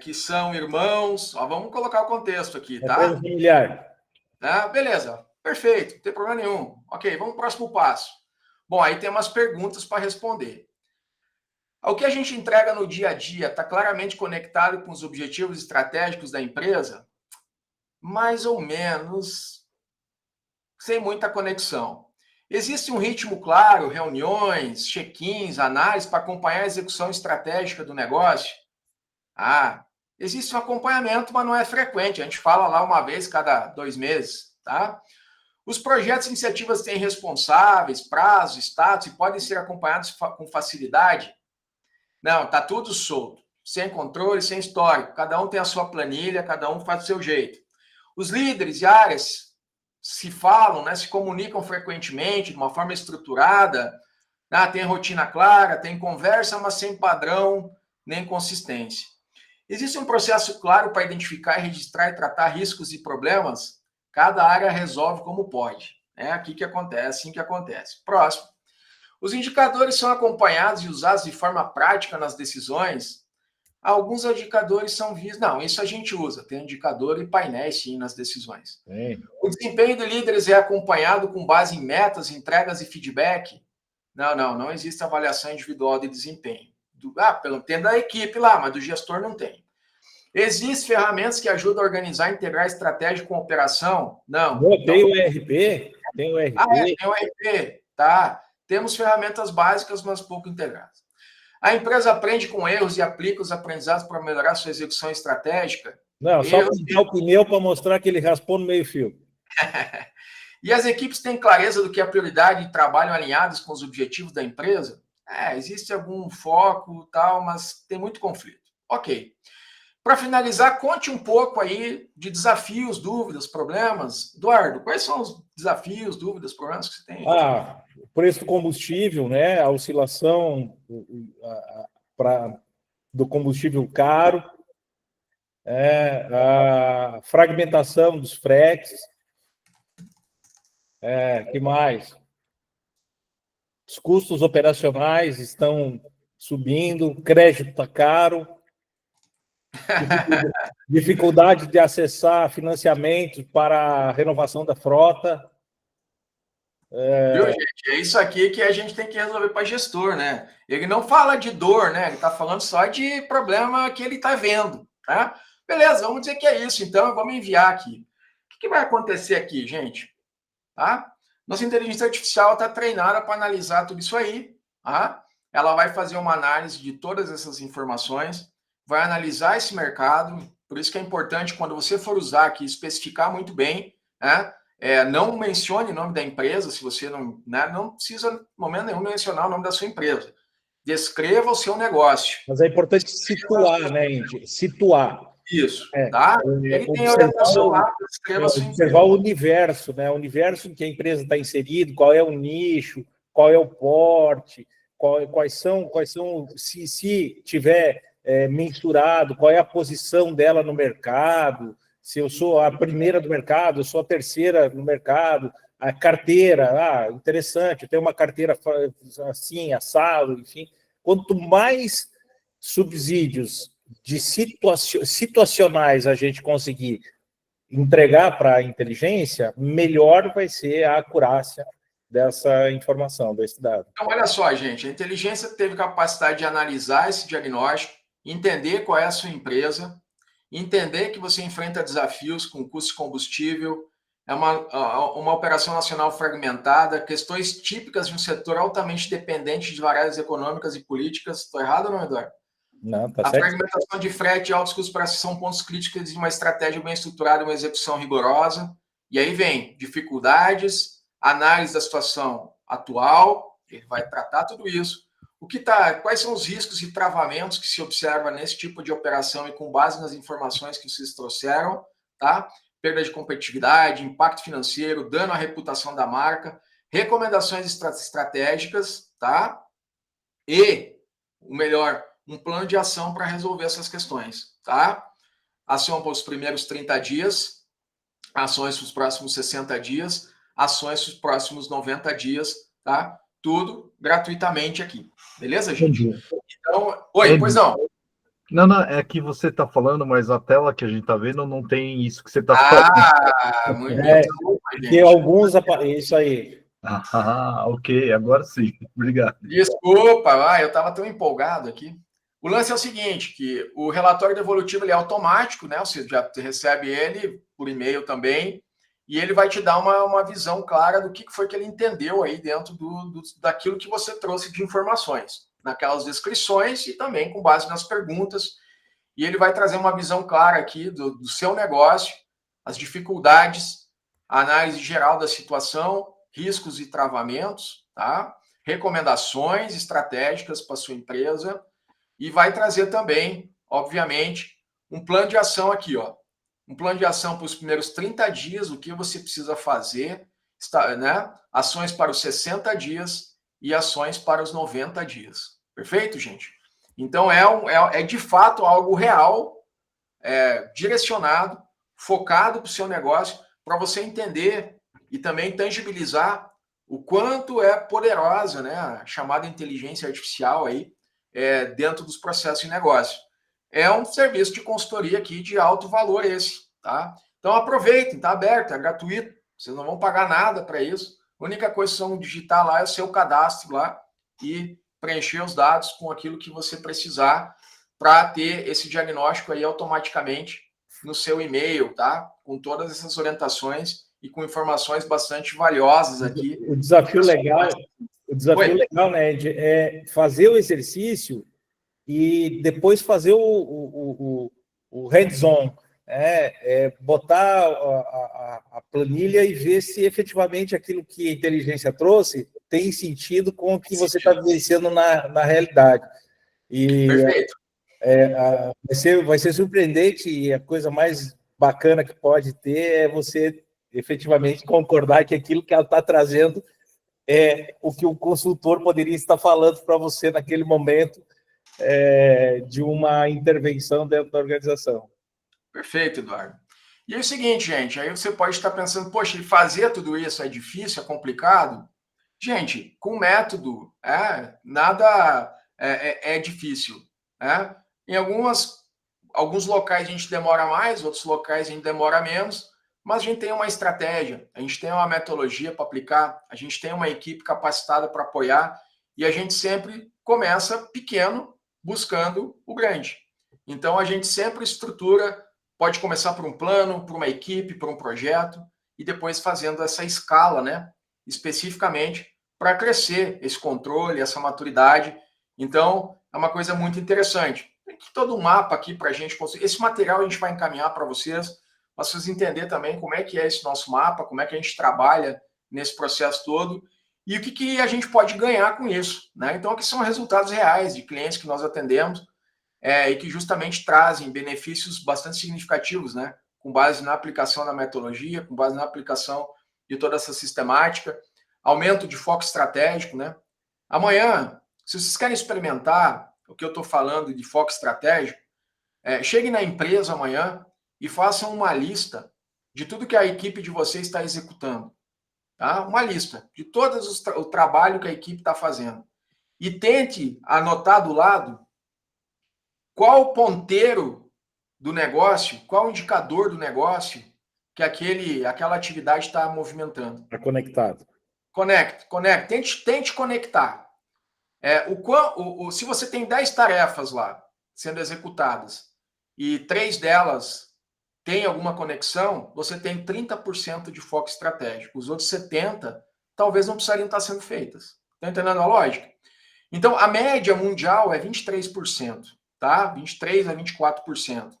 que são irmãos. Ó, vamos colocar o contexto aqui, Empresa tá? familiar. Tá? Beleza, perfeito, não tem problema nenhum. Ok, vamos para o próximo passo. Bom, aí tem umas perguntas para responder. O que a gente entrega no dia a dia está claramente conectado com os objetivos estratégicos da empresa? Mais ou menos, sem muita conexão. Existe um ritmo claro, reuniões, check-ins, análise para acompanhar a execução estratégica do negócio? Existe um acompanhamento, mas não é frequente. A gente fala lá uma vez cada 2 meses, tá? Os projetos e iniciativas têm responsáveis, prazos, status e podem ser acompanhados com facilidade? Não, tá tudo solto, sem controle, sem histórico. Cada um tem a sua planilha, cada um faz do seu jeito. Os líderes e áreas se falam, né, se comunicam frequentemente, de uma forma estruturada, tem rotina clara, tem conversa, mas sem padrão nem consistência. Existe um processo claro para identificar, registrar e tratar riscos e problemas? Cada área resolve como pode. É aqui que acontece, assim que acontece. Próximo. Os indicadores são acompanhados e usados de forma prática nas decisões? Alguns indicadores são vistos. Não, isso a gente usa. Tem indicador e painéis, sim, nas decisões. O desempenho de líderes é acompanhado com base em metas, entregas e feedback? Não existe avaliação individual de desempenho. Tem da equipe lá, mas do gestor não tem. Existem ferramentas que ajudam a organizar e integrar estratégia com operação? Não. Tem o ERP? Tem o ERP? Tem o ERP, tá? Temos ferramentas básicas, mas pouco integradas. A empresa aprende com erros e aplica os aprendizados para melhorar sua execução estratégica? Não, só pintar o pneu para mostrar que ele raspou no meio-fio. E as equipes têm clareza do que é a prioridade e trabalham alinhadas com os objetivos da empresa? Existe algum foco, tal, mas tem muito conflito. Ok. Para finalizar, conte um pouco aí de desafios, dúvidas, problemas. Eduardo, quais são os desafios, dúvidas, problemas que você tem? O preço do combustível, né? A oscilação do combustível caro, a fragmentação dos fretes. Que mais? Os custos operacionais estão subindo, o crédito está caro. Dificuldade de acessar financiamento para a renovação da frota. Viu, gente? É isso aqui que a gente tem que resolver para gestor, né? Ele não fala de dor, né? Ele está falando só de problema que ele está vendo, tá? Beleza, vamos dizer que é isso, então, vamos enviar aqui. O que vai acontecer aqui, gente? Tá? Nossa inteligência artificial está treinada para analisar tudo isso aí, tá? Ela vai fazer uma análise de todas essas informações, vai analisar esse mercado, por isso que é importante, quando você for usar aqui, especificar muito bem, né? Não mencione o nome da empresa, se você não, né, não precisa, no momento nenhum, mencionar o nome da sua empresa. Descreva o seu negócio. Mas é importante situar, né, Indy? Situar. Isso, tá? Ele tem orientação lá para descrever a sua empresa. Observar o universo, né? O universo em que a empresa está inserida, qual é o nicho, qual é o porte, quais são, se tiver mensurado, qual é a posição dela no mercado, se eu sou a primeira do mercado, eu sou a terceira no mercado, a carteira, interessante, eu tenho uma carteira assim, assado, enfim. Quanto mais subsídios de situacionais a gente conseguir entregar para a inteligência, melhor vai ser a acurácia dessa informação, desse dado. Então, olha só, gente, a inteligência teve capacidade de analisar esse diagnóstico, entender qual é a sua empresa, entender que você enfrenta desafios com custo de combustível, é uma operação nacional fragmentada, questões típicas de um setor altamente dependente de variáveis econômicas e políticas. Estou errado ou não, Eduardo? Não, tá A certo. fragmentação de frete e altos custos para são pontos críticos de uma estratégia bem estruturada e uma execução rigorosa. E aí vem dificuldades, análise da situação atual, ele vai tratar tudo isso. Quais são os riscos e travamentos que se observa nesse tipo de operação e com base nas informações que vocês trouxeram, tá? Perda de competitividade, impacto financeiro, dano à reputação da marca, recomendações estratégicas, tá? E, o melhor, um plano de ação para resolver essas questões, tá? Ação para os primeiros 30 dias, ações para os próximos 60 dias, ações para os próximos 90 dias, tá? Tudo gratuitamente aqui. Beleza, gente? Entendi. Então, oi, pois não. Não, é que você está falando, mas a tela que a gente está vendo não tem isso que você está falando. Muito porque alguns... Isso aí. Ok, agora sim. Obrigado. Desculpa, eu estava tão empolgado aqui. O lance é o seguinte, que o relatório devolutivo ele é automático, né? Você já recebe ele por e-mail também, e ele vai te dar uma visão clara do que foi que ele entendeu aí dentro daquilo que você trouxe de informações, naquelas descrições e também com base nas perguntas. E ele vai trazer uma visão clara aqui do seu negócio, as dificuldades, a análise geral da situação, riscos e travamentos, tá? Recomendações estratégicas para sua empresa e vai trazer também, obviamente, um plano de ação aqui, ó. Um plano de ação para os primeiros 30 dias, o que você precisa fazer, né? Ações para os 60 dias e ações para os 90 dias. Perfeito, gente? Então, é de fato algo real, direcionado, focado para o seu negócio, para você entender e também tangibilizar o quanto é poderosa, né, a chamada inteligência artificial aí, dentro dos processos de negócio. É um serviço de consultoria aqui de alto valor esse, tá? Então aproveitem, tá aberto, é gratuito, vocês não vão pagar nada para isso. A única coisa que vocês vão digitar lá é o seu cadastro lá e preencher os dados com aquilo que você precisar para ter esse diagnóstico aí automaticamente no seu e-mail, tá? Com todas essas orientações e com informações bastante valiosas aqui. O desafio legal, né, Ed, é fazer o exercício e depois fazer o hands-on, botar a planilha e ver se efetivamente aquilo que a inteligência trouxe tem sentido com o que você está vivenciando na realidade. E perfeito. Vai ser surpreendente e a coisa mais bacana que pode ter é você efetivamente concordar que aquilo que ela está trazendo é o que o consultor poderia estar falando para você naquele momento de uma intervenção dentro da organização. Perfeito, Eduardo. E é o seguinte, gente, aí você pode estar pensando, poxa, fazer tudo isso é difícil, é complicado? Gente, com método, nada é difícil. Em alguns locais a gente demora mais, outros locais a gente demora menos, mas a gente tem uma estratégia, a gente tem uma metodologia para aplicar, a gente tem uma equipe capacitada para apoiar e a gente sempre começa pequeno, buscando o grande. Então, a gente sempre estrutura, pode começar por um plano, por uma equipe, por um projeto e depois fazendo essa escala, né, especificamente para crescer esse controle, essa maturidade. Então, é uma coisa muito interessante. Tem todo um mapa aqui para a gente conseguir. Esse material a gente vai encaminhar para vocês, para vocês entenderem também como é que é esse nosso mapa, como é que a gente trabalha nesse processo todo e o que a gente pode ganhar com isso, né? Então, aqui são resultados reais de clientes que nós atendemos e que justamente trazem benefícios bastante significativos, né? Com base na aplicação da metodologia, com base na aplicação de toda essa sistemática, aumento de foco estratégico, né? Amanhã, se vocês querem experimentar o que eu estou falando de foco estratégico, cheguem na empresa amanhã e façam uma lista de tudo que a equipe de vocês está executando. Tá? Uma lista de todo o trabalho que a equipe está fazendo. E tente anotar do lado qual o ponteiro do negócio, qual o indicador do negócio que aquela atividade está movimentando. Está conectado. Conecte. Tente conectar. Se você tem 10 tarefas lá sendo executadas e 3 delas têm alguma conexão, você tem 30% de foco estratégico. Os outros 70% talvez não precisariam estar sendo feitas. Está entendendo a lógica? Então, a média mundial é 23%, tá? 23% a 24%.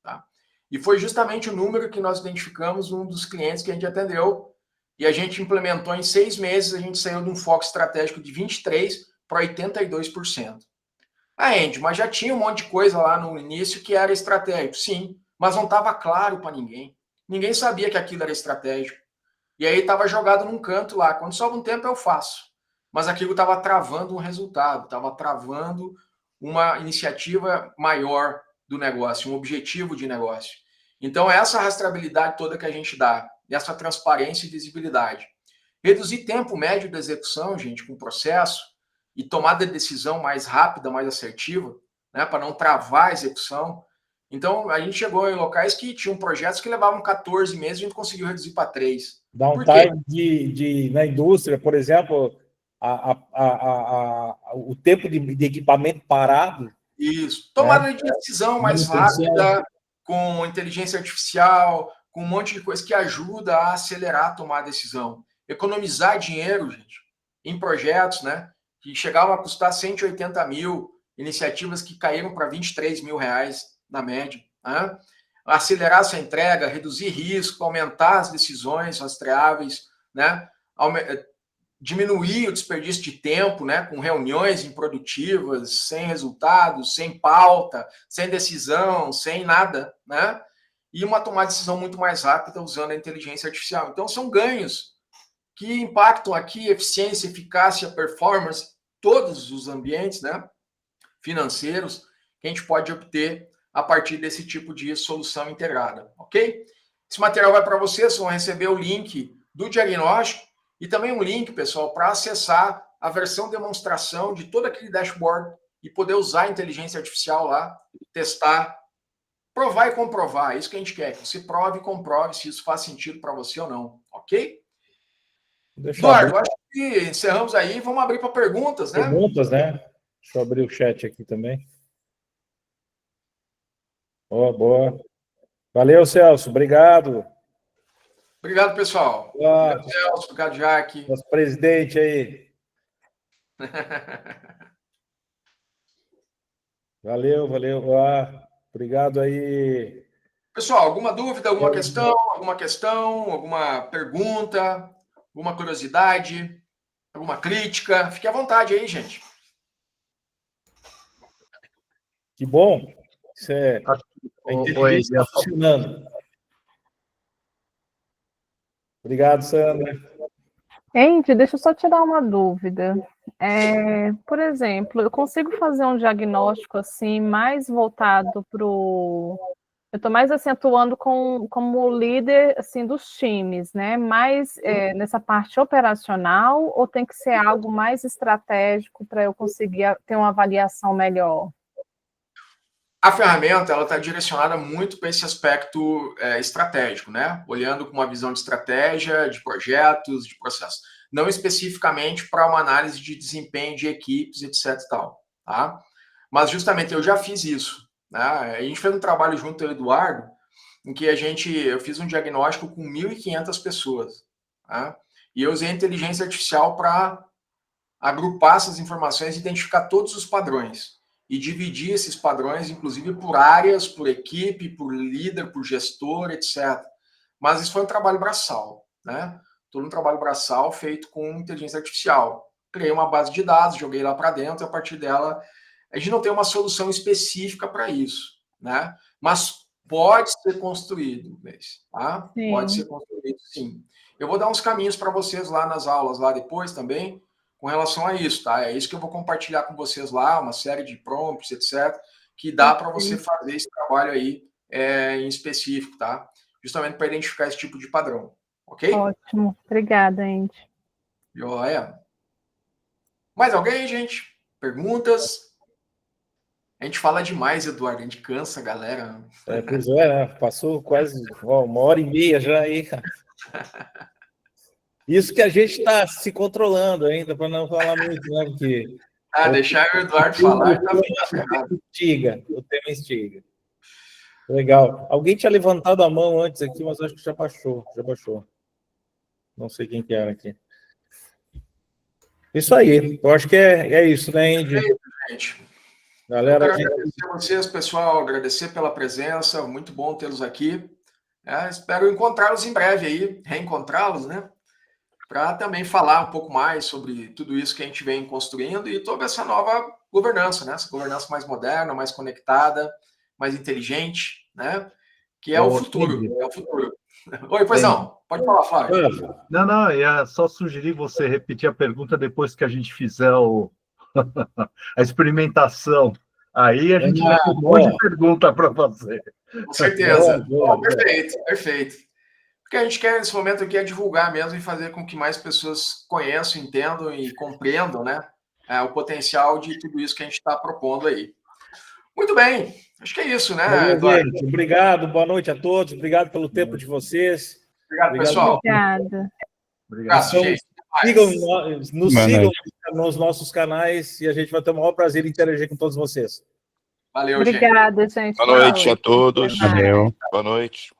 Tá? E foi justamente o número que nós identificamos um dos clientes que a gente atendeu e a gente implementou em 6 meses, a gente saiu de um foco estratégico de 23% para 82%. Andy, mas já tinha um monte de coisa lá no início que era estratégico. Sim, mas não estava claro para ninguém. Ninguém sabia que aquilo era estratégico. E aí estava jogado num canto lá. Quando sobra um tempo, eu faço. Mas aquilo estava travando um resultado, estava travando uma iniciativa maior do negócio, um objetivo de negócio. Então, essa rastreabilidade toda que a gente dá, essa transparência e visibilidade. Reduzir tempo médio de execução, gente, com o processo, e tomada de decisão mais rápida, mais assertiva, né, para não travar a execução. Então, a gente chegou em locais que tinham projetos que levavam 14 meses, a gente conseguiu reduzir para 3. Downtime na indústria, por exemplo, o tempo de equipamento parado. Isso. Tomada de decisão mais rápida, com inteligência artificial, com um monte de coisa que ajuda a acelerar a tomar a decisão. Economizar dinheiro, gente, em projetos, né? Que chegavam a custar 180 mil, iniciativas que caíram para 23 mil reais na média. Né? Acelerar essa entrega, reduzir risco, aumentar as decisões rastreáveis, né? Diminuir o desperdício de tempo, né? Com reuniões improdutivas, sem resultados, sem pauta, sem decisão, sem nada, né? E uma tomada de decisão muito mais rápida usando a inteligência artificial. Então, são ganhos que impactam aqui eficiência, eficácia, performance, todos os ambientes, né, financeiros, que a gente pode obter a partir desse tipo de solução integrada, ok? Esse material vai para vocês vão receber o link do diagnóstico e também um link, pessoal, para acessar a versão demonstração de todo aquele dashboard e poder usar a inteligência artificial lá, testar, provar e comprovar. É isso que a gente quer, que você prove e comprove se isso faz sentido para você ou não, ok? Eduardo, acho que encerramos aí. Vamos abrir para perguntas, né? Perguntas, né? Deixa eu abrir o chat aqui também. Boa. Valeu, Celso. Obrigado. Obrigado, pessoal. Obrigado, Celso. Obrigado, Jaque. Nosso presidente aí. Valeu. Obrigado aí. Pessoal, alguma dúvida, alguma questão, alguma pergunta, alguma curiosidade, alguma crítica? Fique à vontade aí, gente. Que bom. Isso a inteligência está funcionando. Obrigado, Sandra. Andy, deixa eu só tirar uma dúvida. Por exemplo, eu consigo fazer um diagnóstico assim mais voltado para o... Eu estou mais assim, atuando como líder assim, dos times, né? Mais nessa parte operacional, ou tem que ser algo mais estratégico para eu conseguir ter uma avaliação melhor? A ferramenta ela está direcionada muito para esse aspecto estratégico, né? Olhando com uma visão de estratégia, de projetos, de processo. Não especificamente para uma análise de desempenho de equipes, etc. e tal, tá? Mas justamente eu já fiz isso. Né? A gente fez um trabalho junto ao Eduardo, em que eu fiz um diagnóstico com 1.500 pessoas. Tá? E eu usei a inteligência artificial para agrupar essas informações e identificar todos os padrões. E dividir esses padrões, inclusive, por áreas, por equipe, por líder, por gestor, etc. Mas isso foi um trabalho braçal, né? Todo um trabalho braçal feito com inteligência artificial. Criei uma base de dados, joguei lá para dentro, e a partir dela, a gente não tem uma solução específica para isso, né? Mas pode ser construído, tá? Sim. Pode ser construído, sim. Eu vou dar uns caminhos para vocês lá nas aulas, lá depois também, com relação a isso, tá? É isso que eu vou compartilhar com vocês lá, uma série de prompts, etc., que dá para você fazer esse trabalho aí em específico, tá? Justamente para identificar esse tipo de padrão, ok? Ótimo, obrigada, Andy. Joia. Mais alguém, gente? Perguntas? A gente fala demais, Eduardo, a gente cansa a galera. Pois é, né? Passou quase 1h30 já aí, cara. Isso que a gente está se controlando ainda, para não falar muito, né? Porque Deixar o Eduardo falar, tá bem ferrado. O tema instiga. Legal. Alguém tinha levantado a mão antes aqui, mas acho que já baixou. Não sei quem que era aqui. Isso aí. Eu acho que é isso, né, Andy? É isso, gente. Galera, Eu quero agradecer a vocês, pessoal, agradecer pela presença, muito bom tê-los aqui. Espero encontrá-los em breve aí, reencontrá-los, né? Para também falar um pouco mais sobre tudo isso que a gente vem construindo e toda essa nova governança, né? Essa governança mais moderna, mais conectada, mais inteligente, né? Que é o futuro. É o futuro. Oi, pois não. Pode falar, Flávio. Não, é só sugerir você repetir a pergunta depois que a gente fizer a experimentação. Aí a gente vai ter um monte de pergunta para fazer. Com certeza. Boa. Perfeito. O que a gente quer nesse momento aqui é divulgar mesmo e fazer com que mais pessoas conheçam, entendam e compreendam, né, o potencial de tudo isso que a gente está propondo aí. Muito bem, acho que é isso, né, Eduardo? Gente, obrigado, boa noite a todos, obrigado pelo tempo de vocês. Obrigado, pessoal. Obrigada. Obrigado, gente. Nos sigam nos nossos canais e a gente vai ter o maior prazer em interagir com todos vocês. Valeu, Obrigada, gente. Boa noite a todos. Valeu. Boa noite.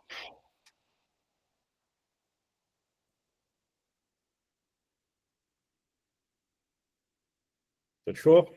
Fechou?